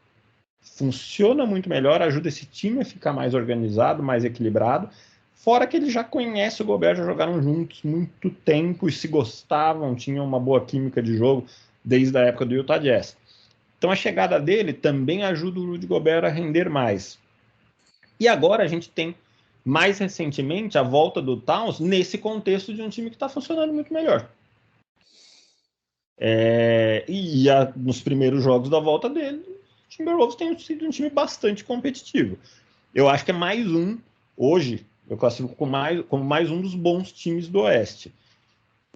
funciona muito melhor, ajuda esse time a ficar mais organizado, mais equilibrado, fora que ele já conhece o Gobert, já jogaram juntos muito tempo e se gostavam, tinham uma boa química de jogo desde a época do Utah Jazz. Então a chegada dele também ajuda o Rudy Gobert a render mais. E agora a gente tem, mais recentemente, a volta do Towns nesse contexto de um time que está funcionando muito melhor. Nos primeiros jogos da volta dele, o Timberwolves tem sido um time bastante competitivo. Eu acho que é mais um, hoje, eu classifico como mais um dos bons times do Oeste.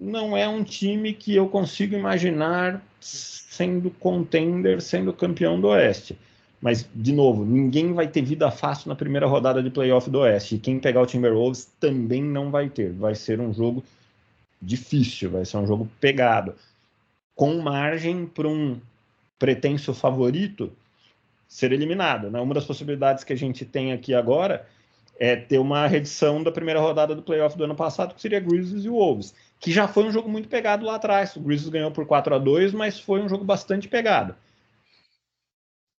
Não é um time que eu consigo imaginar sendo contender, sendo campeão do Oeste. Mas, de novo, ninguém vai ter vida fácil na primeira rodada de playoff do Oeste. E quem pegar o Timberwolves também não vai ter. Vai ser um jogo difícil, vai ser um jogo pegado. Com margem para um pretenso favorito ser eliminado. Né? Uma das possibilidades que a gente tem aqui agora é ter uma reedição da primeira rodada do playoff do ano passado, que seria Grizzlies e Wolves, que já foi um jogo muito pegado lá atrás. O Grizzlies ganhou por 4-2, mas foi um jogo bastante pegado.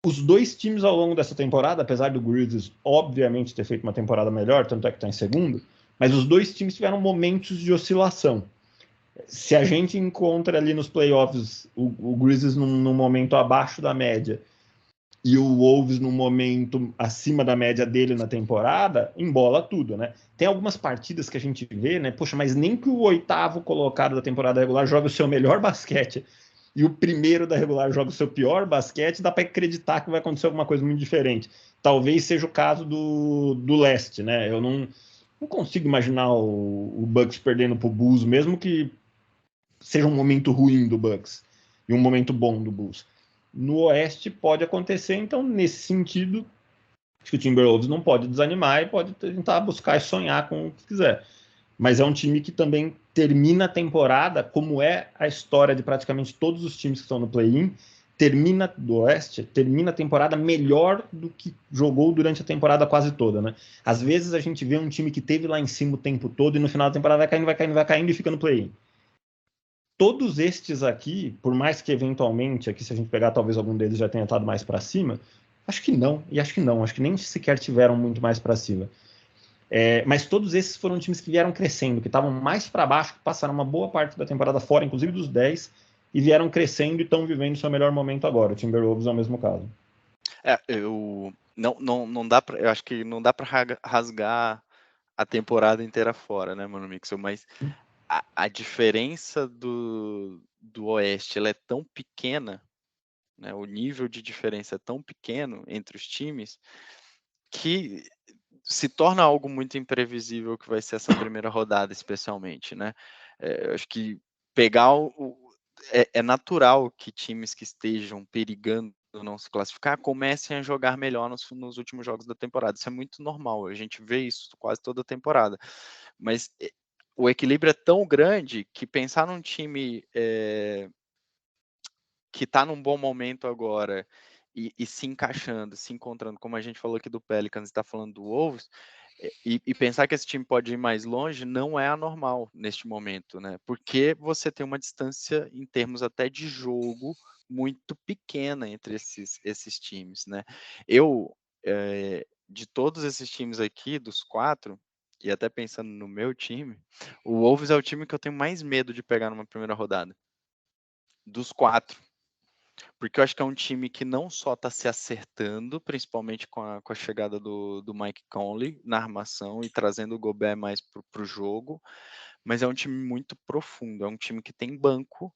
Os dois times ao longo dessa temporada, apesar do Grizzlies obviamente ter feito uma temporada melhor, tanto é que está em segundo, mas os dois times tiveram momentos de oscilação. Se a gente encontra ali nos playoffs o Grizzlies num momento abaixo da média e o Wolves num momento acima da média dele na temporada, embola tudo, né? Tem algumas partidas que a gente vê, né? Poxa, mas nem que o 8º colocado da temporada regular joga o seu melhor basquete e o primeiro da regular joga o seu pior basquete, dá para acreditar que vai acontecer alguma coisa muito diferente. Talvez seja o caso do leste, né? Eu não consigo imaginar o Bucks perdendo pro Bulls, mesmo que seja um momento ruim do Bucks e um momento bom do Bulls. No Oeste pode acontecer, então nesse sentido acho que o Timberwolves não pode desanimar e pode tentar buscar e sonhar com o que quiser. Mas é um time que também termina a temporada, como é a história de praticamente todos os times que estão no play-in, termina a temporada melhor do que jogou durante a temporada quase toda, né? Às vezes a gente vê um time que teve lá em cima o tempo todo e no final da temporada vai caindo e fica no play-in. Todos estes aqui, por mais que eventualmente, aqui se a gente pegar, talvez algum deles já tenha estado mais para cima, acho que não, acho que nem sequer tiveram muito mais para cima. Mas todos esses foram times que vieram crescendo, que estavam mais para baixo, que passaram uma boa parte da temporada fora, inclusive dos 10, e vieram crescendo e estão vivendo seu melhor momento agora. O Timberwolves é o mesmo caso. Não dá pra, eu acho que não dá para rasgar a temporada inteira fora, né, Mano Mixel? Mas a diferença do Oeste, ela é tão pequena, né? O nível de diferença é tão pequeno entre os times que se torna algo muito imprevisível que vai ser essa primeira rodada, especialmente, né? Eu acho que pegar é natural que times que estejam perigando não se classificar comecem a jogar melhor nos últimos jogos da temporada. Isso é muito normal, a gente vê isso quase toda a temporada. Mas o equilíbrio é tão grande que pensar num time que está num bom momento agora e se encaixando, se encontrando, como a gente falou aqui do Pelicans, está falando do Wolves, e pensar que esse time pode ir mais longe não é anormal neste momento, né? Porque você tem uma distância em termos até de jogo muito pequena entre esses times, né? Eu, de todos esses times aqui, dos 4, e até pensando no meu time, o Wolves é o time que eu tenho mais medo de pegar numa primeira rodada. Dos 4. Porque eu acho que é um time que não só está se acertando, principalmente com a chegada do Mike Conley na armação e trazendo o Gobert mais para o jogo, mas é um time muito profundo, é um time que tem banco,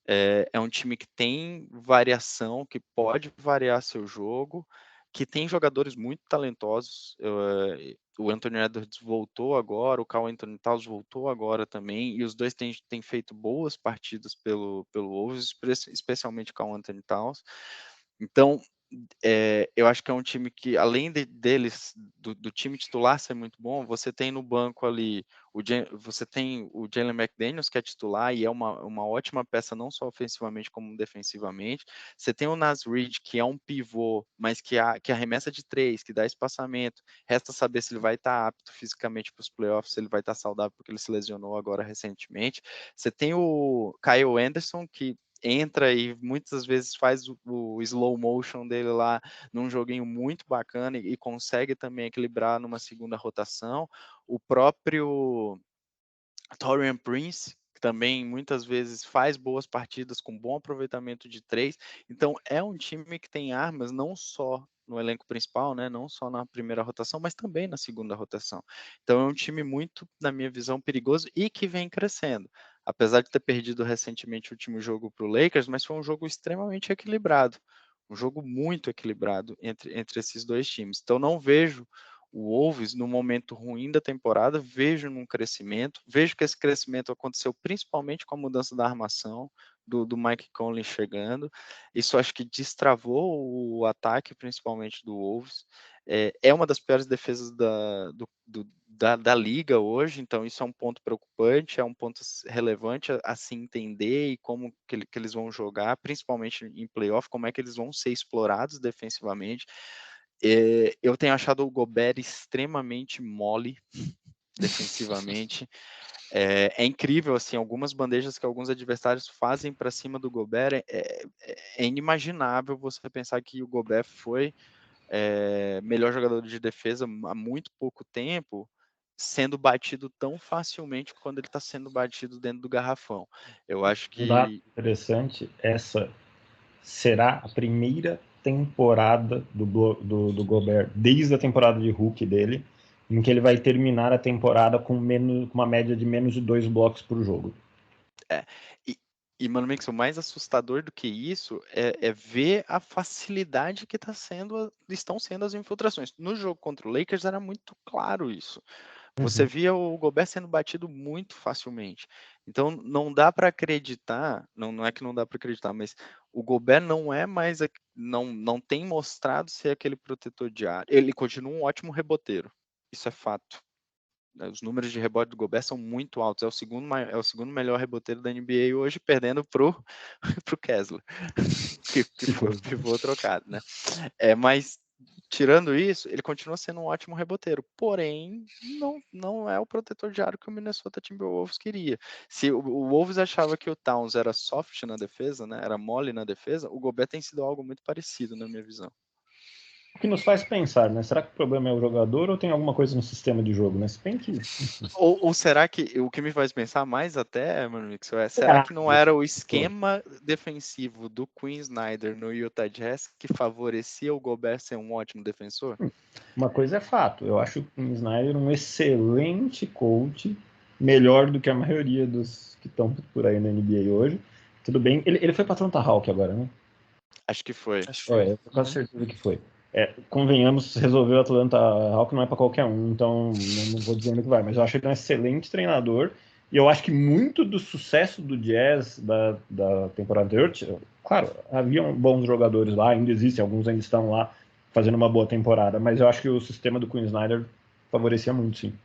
é um time que tem variação, que pode variar seu jogo, que tem jogadores muito talentosos. O Anthony Edwards voltou agora, o Karl Anthony Towns voltou agora também, e os dois têm feito boas partidas pelo Wolves, especialmente o Karl Anthony Towns. Então, eu acho que é um time que, além deles, do time titular ser muito bom, você tem no banco ali, você tem o Jalen McDaniels, que é titular, e é uma ótima peça, não só ofensivamente, como defensivamente. Você tem o Naz Reid, que é um pivô, mas que arremessa de 3, que dá espaçamento. Resta saber se ele vai estar apto fisicamente para os playoffs, se ele vai estar saudável, porque ele se lesionou agora recentemente. Você tem o Kyle Anderson, que entra e muitas vezes faz o slow motion dele lá num joguinho muito bacana e consegue também equilibrar numa segunda rotação. O próprio Taurean Prince, que também muitas vezes faz boas partidas com bom aproveitamento de 3. Então é um time que tem armas não só no elenco principal, né, não só na primeira rotação, mas também na segunda rotação. Então é um time muito, na minha visão, perigoso e que vem crescendo. Apesar de ter perdido recentemente o último jogo para o Lakers, mas foi um jogo extremamente equilibrado. Um jogo muito equilibrado entre esses dois times. Então não vejo o Wolves no momento ruim da temporada, vejo num crescimento, vejo que esse crescimento aconteceu principalmente com a mudança da armação do Mike Conley chegando. Isso acho que destravou o ataque, principalmente do Wolves. É uma das piores defesas da liga hoje, então isso é um ponto preocupante, é um ponto relevante a se entender e como que eles vão jogar, principalmente em playoff, como é que eles vão ser explorados defensivamente. Eu tenho achado o Gobert extremamente mole defensivamente. É incrível, assim, algumas bandejas que alguns adversários fazem para cima do Gobert. É inimaginável você pensar que o Gobert foi melhor jogador de defesa há muito pouco tempo, sendo batido tão facilmente quando ele está sendo batido dentro do garrafão. Eu acho Um dado que interessante, essa será a primeira temporada do Gobert, desde a temporada de rookie dele, em que ele vai terminar a temporada com uma média de menos de 2 blocos por jogo. Mano Mix, o mais assustador do que isso é ver a facilidade que estão sendo as infiltrações. No jogo contra o Lakers era muito claro isso. Você via o Gobert sendo batido muito facilmente. Então não dá para acreditar, não é que não dá para acreditar, mas o Gobert não é mais, não tem mostrado ser aquele protetor de área. Ele continua um ótimo reboteiro, isso é fato. Os números de rebote do Gobert são muito altos. É o segundo melhor reboteiro da NBA hoje, perdendo pro Kessler, que foi o pivô trocado, né? Mas tirando isso, ele continua sendo um ótimo reboteiro. Porém, não é o protetor de aro que o Minnesota Timberwolves queria. Se o Wolves achava que o Towns era soft na defesa, né? Era mole na defesa, o Gobert tem sido algo muito parecido, na minha visão. O que nos faz pensar, né? Será que o problema é o jogador ou tem alguma coisa no sistema de jogo, né? Se bem que... Ou será que o que me faz pensar mais até, mano, Mixel, será que não era o esquema defensivo do Quinn Snyder no Utah Jazz que favorecia o Gobert ser um ótimo defensor? Uma coisa é fato, eu acho o Snyder um excelente coach melhor do que a maioria dos que estão por aí na NBA hoje. Tudo bem. Ele foi para Atlanta Hawks agora, né? Acho que foi. Eu tô quase certeza que foi. Convenhamos, resolver o Atlanta Hawks não é para qualquer um, então não vou dizer onde que vai, mas eu acho ele um excelente treinador, e eu acho que muito do sucesso do Jazz da temporada anterior, claro, haviam bons jogadores lá, ainda existem, alguns ainda estão lá fazendo uma boa temporada, mas eu acho que o sistema do Quinn Snyder favorecia muito, sim.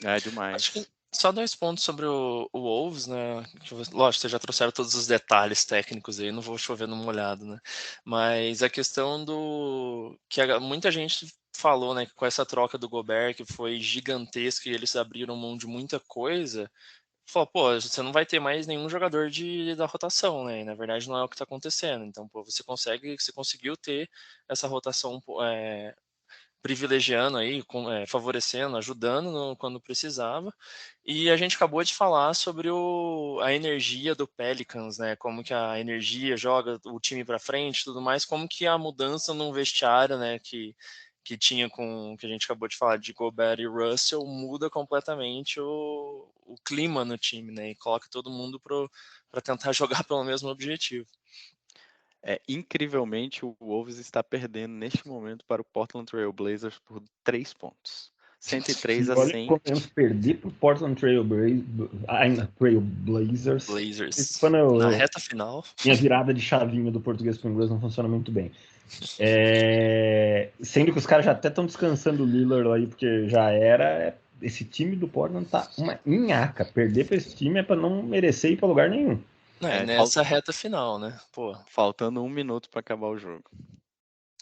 É demais. Acho que só 2 pontos sobre o Wolves, né? Lógico, vocês já trouxeram todos os detalhes técnicos aí, não vou chover no molhado, né? Mas a questão do que muita gente falou, né, que com essa troca do Gobert, que foi gigantesca e eles abriram mão de muita coisa, falou, pô, você não vai ter mais nenhum jogador da rotação, né? E, na verdade, não é o que está acontecendo. Então, pô, você conseguiu ter essa rotação privilegiando aí, favorecendo, ajudando quando precisava. E a gente acabou de falar sobre a energia do Pelicans, né? Como que a energia joga o time para frente, tudo mais, como que a mudança no vestiário, né, que tinha que a gente acabou de falar de Gobert e Russell, muda completamente o clima no time, né? E coloca todo mundo para tentar jogar pelo mesmo objetivo. Incrivelmente, o Wolves está perdendo neste momento para o Portland Trail Blazers por 3 pontos. 103 a 100. Olha, podemos perder para o Portland Trail Blazers. Blazers. Na reta final. Minha virada de chavinha do português para o inglês não funciona muito bem. Sendo que os caras já até estão descansando o Lillard aí, porque já era. Esse time do Portland tá uma nhaca. Perder para esse time é para não merecer ir para lugar nenhum. Nessa reta final, né? Pô. Faltando 1 minuto para acabar o jogo.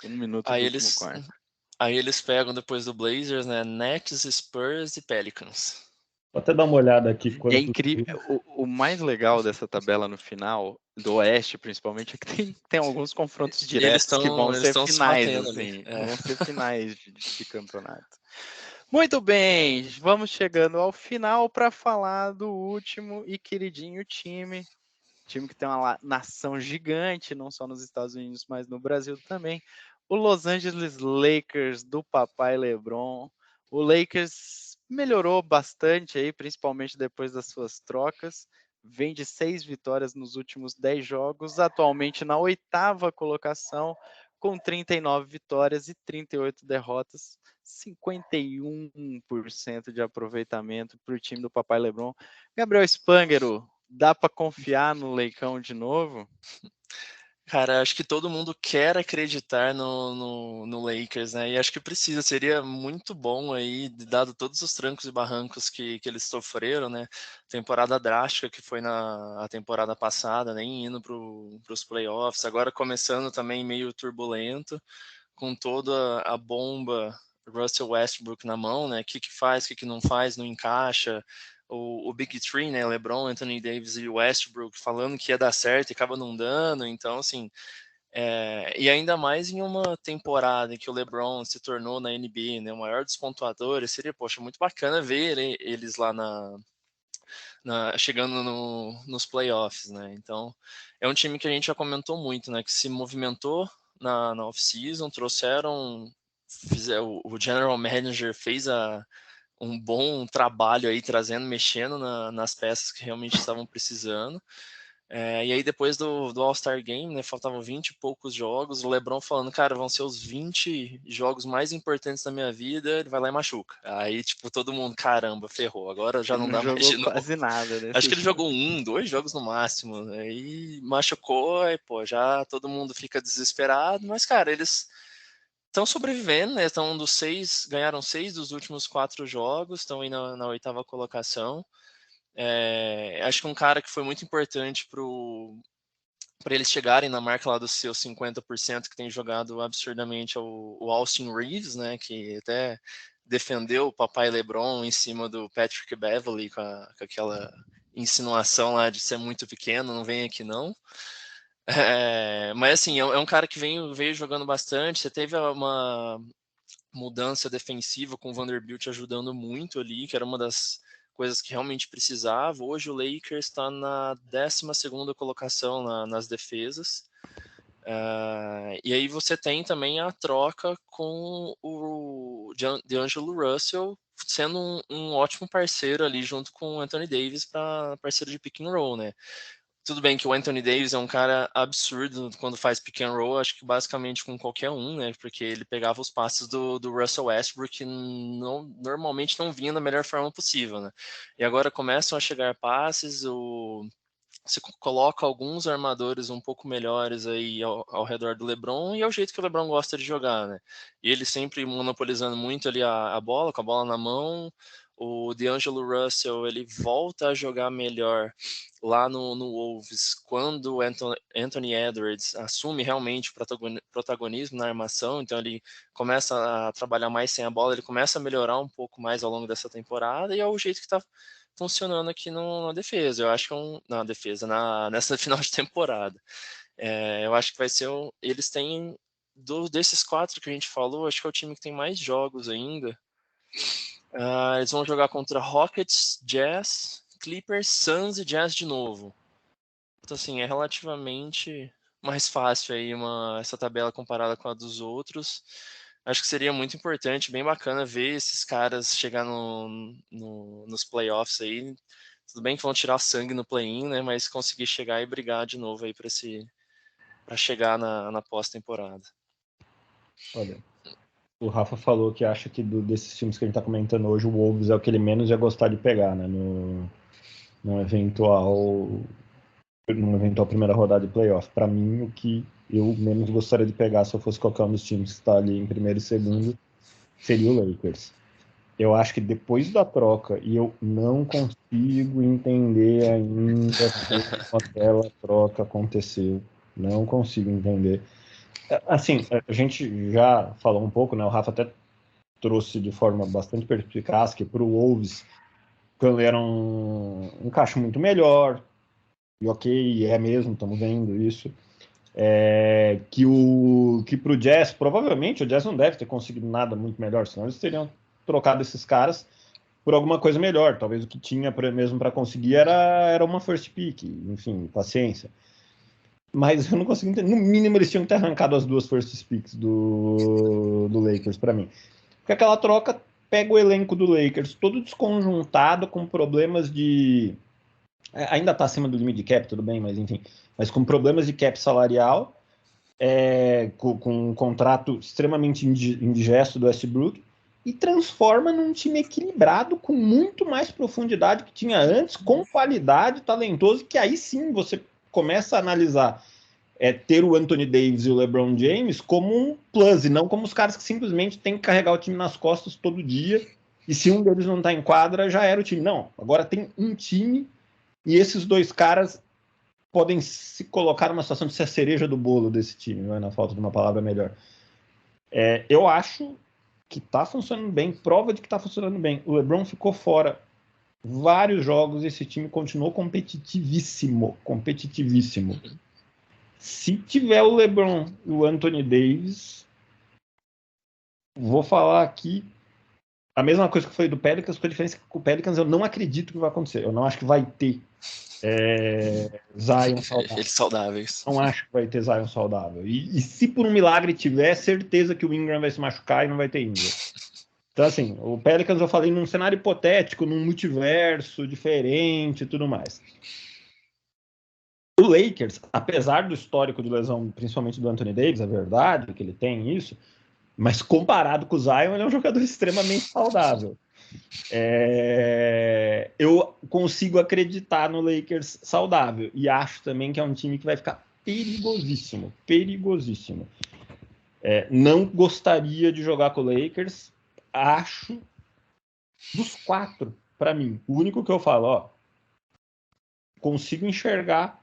1 minuto do último quarto. Aí eles pegam depois do Blazers, né? Nets, Spurs e Pelicans. Vou até dar uma olhada aqui. É incrível. O mais legal dessa tabela no final, do Oeste principalmente, é que tem alguns confrontos diretos que vão ser finais, assim. Vão ser finais de campeonato. Muito bem, vamos chegando ao final para falar do último e queridinho time que tem uma nação gigante, não só nos Estados Unidos, mas no Brasil também. O Los Angeles Lakers do papai LeBron. O Lakers melhorou bastante aí, principalmente depois das suas trocas. Vem de 6 vitórias nos últimos 10 jogos, atualmente na 8ª colocação, com 39 vitórias e 38 derrotas, 51% de aproveitamento para o time do papai LeBron. Gabriel Spangero, dá para confiar no Leicão de novo? Cara, acho que todo mundo quer acreditar no Lakers, né? E acho que precisa, seria muito bom aí, dado todos os trancos e barrancos que eles sofreram, né? Temporada drástica que foi a temporada passada, nem indo para os playoffs, agora começando também meio turbulento, com toda a bomba Russell Westbrook na mão, né? O que faz, o que não faz, não encaixa. O Big Three, né, LeBron, Anthony Davis e Westbrook, falando que ia dar certo e acaba não dando. Então, assim, e ainda mais em uma temporada em que o LeBron se tornou na NBA, né, o maior dos pontuadores, seria, poxa, muito bacana ver eles lá chegando nos playoffs, né? Então, é um time que a gente já comentou muito, né, que se movimentou na off-season, o general manager fez um bom trabalho aí, mexendo nas peças que realmente estavam precisando. E aí depois do All-Star Game, né, faltavam 20 e poucos jogos, o LeBron falando, cara, vão ser os 20 jogos mais importantes da minha vida, ele vai lá e machuca. Aí, tipo, todo mundo, caramba, ferrou, agora já não dá mais de novo. Quase nada. Acho que ele jogou 2 jogos no máximo, aí machucou, aí, pô, já todo mundo fica desesperado, mas, cara, eles estão sobrevivendo, né? Ganharam 6 dos últimos 4 jogos, estão aí na 8ª colocação. Acho que um cara que foi muito importante para eles chegarem na marca lá dos seus 50%, que tem jogado absurdamente, o Austin Reeves, né? Que até defendeu o papai LeBron em cima do Patrick Beverley com aquela insinuação lá de ser muito pequeno, não vem aqui não. Mas assim, é um cara que veio jogando bastante. Você teve uma mudança defensiva com o Vanderbilt ajudando muito ali, que era uma das coisas que realmente precisava. Hoje o Lakers está na 12ª colocação nas defesas. E aí você tem também a troca com o DeAngelo Russell sendo um ótimo parceiro ali junto com o Anthony Davis para parceiro de pick and roll, né? Tudo bem que o Anthony Davis é um cara absurdo quando faz pick and roll, acho que basicamente com qualquer um, né? Porque ele pegava os passes do Russell Westbrook que normalmente não vinha da melhor forma possível, né? E agora começam a chegar passes, você coloca alguns armadores um pouco melhores aí ao redor do LeBron, e é o jeito que o LeBron gosta de jogar, né? E ele sempre monopolizando muito ali a bola, com a bola na mão. O D'Angelo Russell, ele volta a jogar melhor lá no Wolves, quando o Anthony Edwards assume realmente o protagonismo na armação, então ele começa a trabalhar mais sem a bola, ele começa a melhorar um pouco mais ao longo dessa temporada, e é o jeito que está funcionando aqui na defesa. Eu acho que na defesa, nessa final de temporada. Eu acho que vai ser eles têm desses 4 que a gente falou, acho que é o time que tem mais jogos ainda. Eles vão jogar contra Rockets, Jazz, Clippers, Suns e Jazz de novo. Então, assim, é relativamente mais fácil aí essa tabela comparada com a dos outros. Acho que seria muito importante, bem bacana ver esses caras chegar nos playoffs aí. Tudo bem que vão tirar sangue no play-in, né? Mas conseguir chegar e brigar de novo aí para chegar na pós-temporada. Olha, o Rafa falou que acha que desses times que a gente está comentando hoje, o Wolves é o que ele menos ia gostar de pegar, né? Numa eventual primeira rodada de playoff. Para mim, o que eu menos gostaria de pegar se eu fosse qualquer um dos times que está ali em primeiro e segundo seria o Lakers. Eu acho que depois da troca, e eu não consigo entender ainda como aquela troca aconteceu. Não consigo entender. Assim, a gente já falou um pouco, né? O Rafa até trouxe de forma bastante perspicaz que para o Wolves era um encaixe muito melhor, e ok, é mesmo, estamos vendo isso. Que para o Jazz, provavelmente o Jazz não deve ter conseguido nada muito melhor, senão eles teriam trocado esses caras por alguma coisa melhor. Talvez o que tinha mesmo para conseguir era uma first pick, enfim, paciência. Mas eu não consigo entender. No mínimo, eles tinham que ter arrancado as 2 first picks do Lakers para mim. Porque aquela troca pega o elenco do Lakers todo desconjuntado, com problemas de. Ainda está acima do limite de cap, tudo bem, mas enfim. Mas com problemas de cap salarial, com um contrato extremamente indigesto do Westbrook, e transforma num time equilibrado, com muito mais profundidade que tinha antes, com qualidade, talentoso, que aí sim você começa a analisar ter o Anthony Davis e o LeBron James como um plus, e não como os caras que simplesmente têm que carregar o time nas costas todo dia, e se um deles não está em quadra, já era o time. Não, agora tem um time, e esses 2 caras podem se colocar numa situação de ser a cereja do bolo desse time, não é? Na falta de uma palavra melhor. Eu acho que está funcionando bem, prova de que está funcionando bem. O LeBron ficou fora vários jogos, esse time continuou competitivíssimo. Se tiver o LeBron e o Anthony Davis, vou falar aqui a mesma coisa que eu falei do Pelicans, com a diferença que com o Pelicans eu não acredito que vai acontecer. Eu não acho que vai ter Zion saudável. Eles saudáveis. Não acho que vai ter Zion saudável. E se por um milagre tiver, certeza que o Ingram vai se machucar e não vai ter Ingram. Então, assim, o Pelicans eu falei num cenário hipotético, num multiverso diferente e tudo mais. O Lakers, apesar do histórico de lesão, principalmente do Anthony Davis, é verdade que ele tem isso, mas comparado com o Zion, ele é um jogador extremamente saudável. Eu consigo acreditar no Lakers saudável, e acho também que é um time que vai ficar perigosíssimo. Não gostaria de jogar com o Lakers. Acho, dos 4, para mim, o único que eu falo, consigo enxergar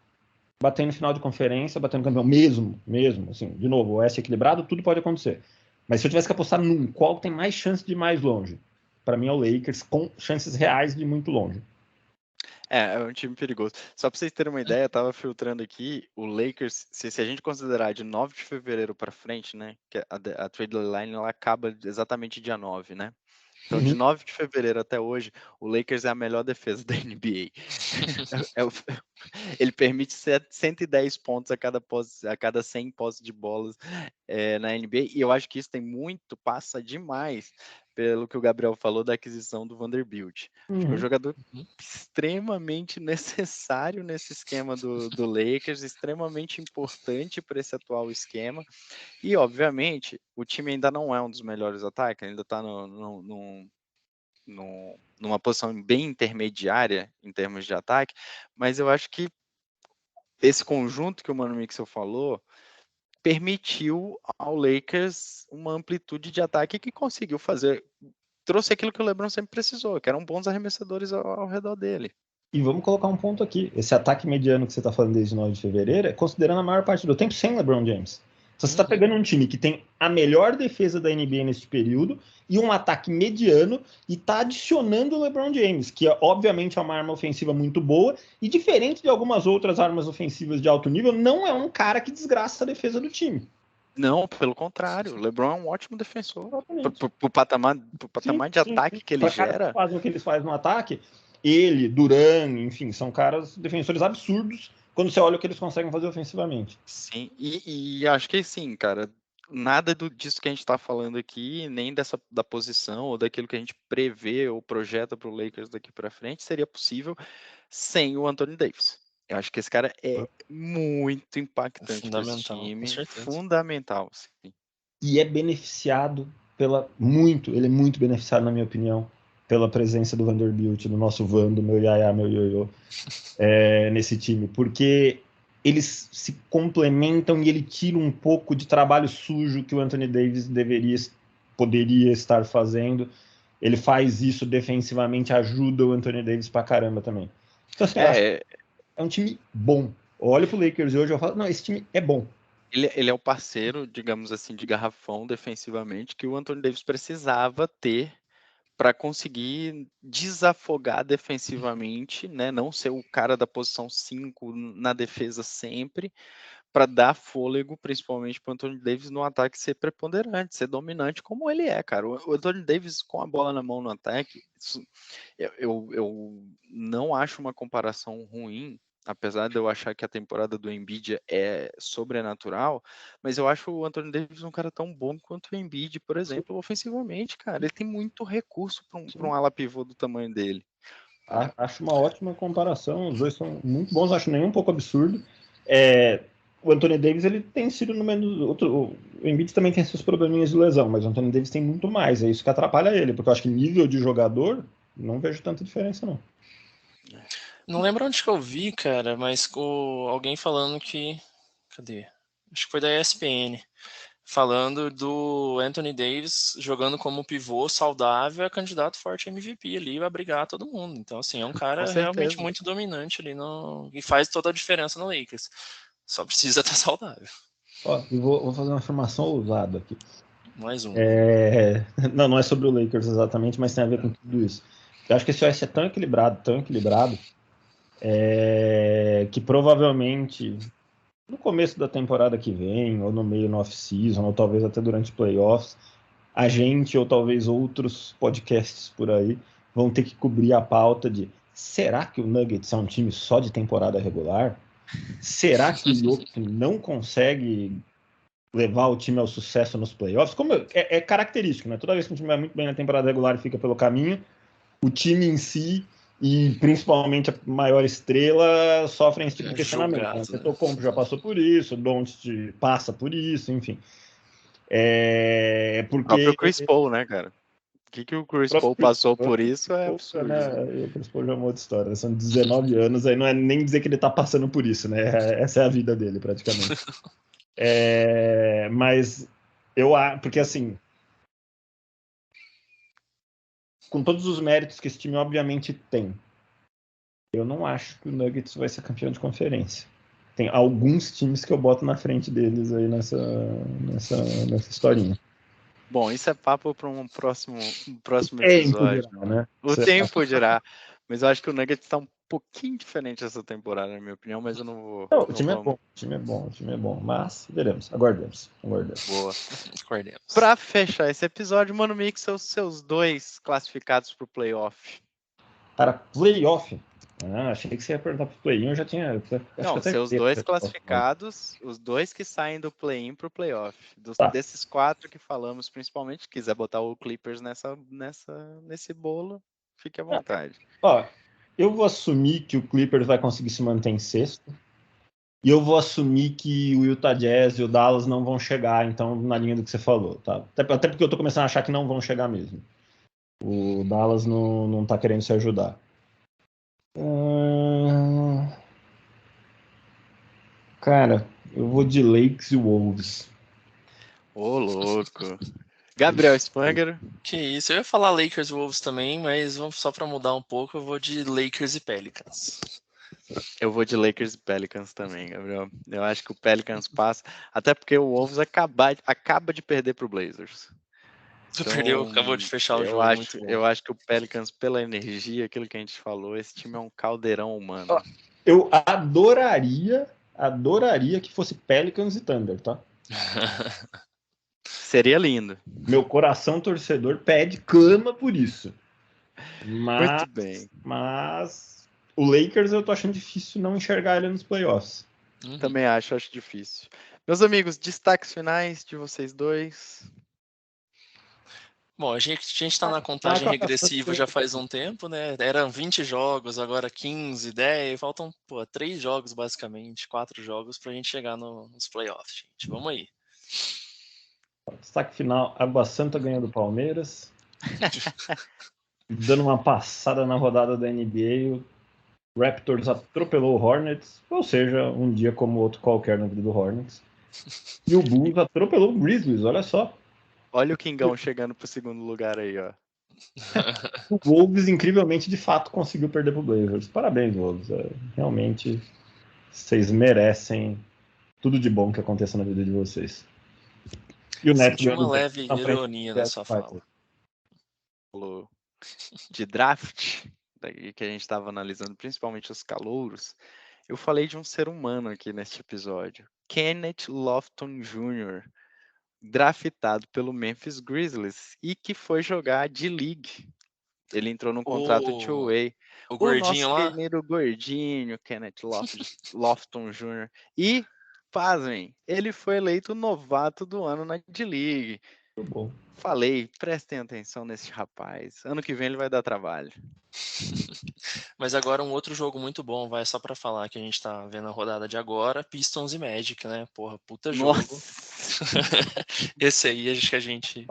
batendo final de conferência, batendo campeão, mesmo, assim, de novo, o Oeste equilibrado, tudo pode acontecer. Mas se eu tivesse que apostar qual tem mais chance de ir mais longe? Para mim é o Lakers, com chances reais de ir muito longe. É um time perigoso. Só para vocês terem uma ideia, eu tava filtrando aqui, o Lakers, se a gente considerar de 9 de fevereiro para frente, né, que a trade deadline ela acaba exatamente dia 9, né? Então, de 9 de fevereiro até hoje, o Lakers é a melhor defesa da NBA. Ele permite 110 pontos a cada 100 posses de bolas na NBA, e eu acho que isso passa demais pelo que o Gabriel falou da aquisição do Vanderbilt. Acho que é um jogador extremamente necessário nesse esquema do Lakers, extremamente importante para esse atual esquema. E, obviamente, o time ainda não é um dos melhores ataques, ainda está numa posição bem intermediária em termos de ataque, mas eu acho que esse conjunto que o Mano Mixel falou permitiu ao Lakers uma amplitude de ataque que conseguiu fazer, trouxe aquilo que o LeBron sempre precisou, que eram bons arremessadores ao redor dele. E vamos colocar um ponto aqui. Esse ataque mediano que você está falando desde 9 de fevereiro é considerando a maior parte do tempo sem LeBron James. Então, você está pegando um time que tem a melhor defesa da NBA neste período e um ataque mediano e está adicionando o LeBron James, que obviamente é uma arma ofensiva muito boa e diferente de algumas outras armas ofensivas de alto nível, não é um cara que desgraça a defesa do time. Não, pelo contrário, o LeBron é um ótimo defensor. Pro patamar de ataque que ele gera. Fazem o que eles fazem no ataque, ele, Duran, enfim, são caras defensores absurdos quando você olha o que eles conseguem fazer ofensivamente. Sim, e acho que sim, cara, nada disso que a gente está falando aqui, nem da posição ou daquilo que a gente prevê ou projeta para o Lakers daqui para frente, seria possível sem o Anthony Davis. Eu acho que esse cara é muito impactante para esse time, fundamental. Sim. E é beneficiado ele é muito beneficiado, na minha opinião, pela presença do Vanderbilt, do nosso Vando, meu Yaya, meu Ioiô, nesse time, porque eles se complementam e ele tira um pouco de trabalho sujo que o Anthony Davis poderia estar fazendo. Ele faz isso defensivamente, ajuda o Anthony Davis pra caramba também. Então, assim, é um time bom. Eu olho pro Lakers hoje e eu falo, não, esse time é bom. Ele é o parceiro, digamos assim, de garrafão defensivamente que o Anthony Davis precisava ter para conseguir desafogar defensivamente, né? Não ser o cara da posição 5 na defesa sempre, para dar fôlego, principalmente para o Anthony Davis no ataque ser preponderante, ser dominante, como ele é, cara. O Anthony Davis com a bola na mão no ataque, eu não acho uma comparação ruim, apesar de eu achar que a temporada do Embiid é sobrenatural, mas eu acho o Anthony Davis um cara tão bom quanto o Embiid, por exemplo, ofensivamente, cara. Ele tem muito recurso para um ala pivô do tamanho dele. Acho uma ótima comparação, os dois são muito bons, acho nem um pouco absurdo. O Anthony Davis ele tem sido no menos o Embiid também tem seus probleminhas de lesão, mas o Anthony Davis tem muito mais, é isso que atrapalha ele, porque eu acho que nível de jogador não vejo tanta diferença não. Não lembro onde que eu vi, cara, mas alguém falando que... Cadê? Acho que foi da ESPN. Falando do Anthony Davis jogando como pivô saudável, é candidato forte a MVP ali, vai brigar todo mundo. Então, assim, é um cara realmente muito dominante ali e faz toda a diferença no Lakers. Só precisa estar saudável. Ó, e vou fazer uma afirmação ousada aqui. Mais um. Não é sobre o Lakers exatamente, mas tem a ver com tudo isso. Eu acho que esse Oeste é tão equilibrado, que provavelmente no começo da temporada que vem, ou no meio no off-season, ou talvez até durante playoffs, a gente ou talvez outros podcasts por aí vão ter que cobrir a pauta de será que o Nuggets é um time só de temporada regular? Será que o Jokic não consegue levar o time ao sucesso nos playoffs? Como é característico, né? Toda vez que um time vai muito bem na temporada regular e fica pelo caminho, o time em si e principalmente a maior estrela sofrem esse tipo de questionamento. O Antetokounmpo já passou por isso, o Doncic passa por isso, enfim. Porque... O próprio Chris Paul, né, cara? O que o Chris Paul passou por isso é absurdo. Né? O Chris Paul já é uma outra história. São 19 anos, aí não é nem dizer que ele tá passando por isso, né? Essa é a vida dele, praticamente. Mas porque assim, com todos os méritos que esse time obviamente tem, eu não acho que o Nuggets vai ser campeão de conferência. Tem alguns times que eu boto na frente deles aí nessa historinha. Bom, isso é papo para um próximo episódio. Dirá, né? O tempo dirá. Mas eu acho que o Nuggets está um pouquinho diferente essa temporada, na minha opinião, mas eu não vou... O time é bom, mas veremos, aguardemos. Boa. Aguardemos. Para fechar esse episódio, Mano Mix, são os seus 2 classificados para o playoff. Para playoff, Ah, achei que você ia perguntar pro play-in, eu já tinha... Não, seus dois classificados, os dois que saem do play-in pro playoff. Desses 4 que falamos, principalmente, se quiser botar o Clippers nesse bolo, fique à vontade. Ó, eu vou assumir que o Clippers vai conseguir se manter em sexto. E eu vou assumir que o Utah Jazz e o Dallas não vão chegar, então, na linha do que você falou, tá? Até porque eu tô começando a achar que não vão chegar mesmo. O Dallas não tá querendo se ajudar. Cara, eu vou de Lakers e Wolves. Ô, louco. Gabriel Spanger. Que isso, eu ia falar Lakers e Wolves também, mas só pra mudar um pouco, eu vou de Lakers e Pelicans. Eu vou de Lakers e Pelicans também, Gabriel. Eu acho que o Pelicans passa, até porque o Wolves acaba de perder pro Blazers. Então, acabou de fechar o jogo. Eu acho que o Pelicans, pela energia, aquilo que a gente falou, esse time é um caldeirão humano. Eu adoraria que fosse Pelicans e Thunder, tá? Seria lindo. Meu coração torcedor pede cama por isso. Muito bem. Mas o Lakers eu tô achando difícil não enxergar ele nos playoffs. Também acho difícil. Meus amigos, destaques finais de vocês dois. Bom, a gente tá na contagem regressiva já faz um tempo, né? Eram 20 jogos, agora 15, 10, faltam 3 jogos basicamente, 4 jogos pra gente chegar nos playoffs, gente. Vamos aí. Destaque final, Água Santa ganhando do Palmeiras. Dando uma passada na rodada da NBA, o Raptors atropelou o Hornets, ou seja, um dia como outro qualquer na vida do Hornets. E o Bulls atropelou o Grizzlies, olha só. Olha o Kingão chegando pro segundo lugar aí, ó. O Wolves, incrivelmente, de fato, conseguiu perder pro Blazers. Parabéns, Wolves. Realmente, vocês merecem tudo de bom que aconteça na vida de vocês. E o Nets uma leve ironia na sua fala. De draft, daí que a gente estava analisando principalmente os calouros, eu falei de um ser humano aqui neste episódio. Kenneth Lofton Jr., draftado pelo Memphis Grizzlies e que foi jogar D-League. Ele entrou num contrato two-way. O gordinho nosso lá? querido gordinho, Kenneth Lofton Jr. E, pasmem, ele foi eleito novato do ano na D-League. Muito bom. Falei, prestem atenção nesse rapaz. Ano que vem ele vai dar trabalho. Mas agora um outro jogo muito bom, vai só pra falar que a gente tá vendo a rodada de agora, Pistons e Magic, né? Porra, puta jogo. Esse aí, acho que a gente...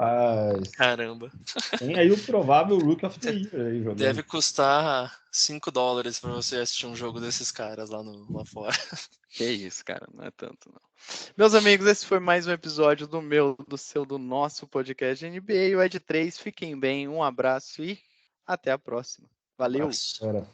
Caramba. Tem aí o provável Rookie of the Year aí jogando. Deve custar $5 pra você assistir um jogo desses caras lá fora. Que isso, cara, não é tanto não. Meus amigos, esse foi mais um episódio do nosso podcast NBA, o Ed 3. Fiquem bem, um abraço e até a próxima. Valeu! Nossa.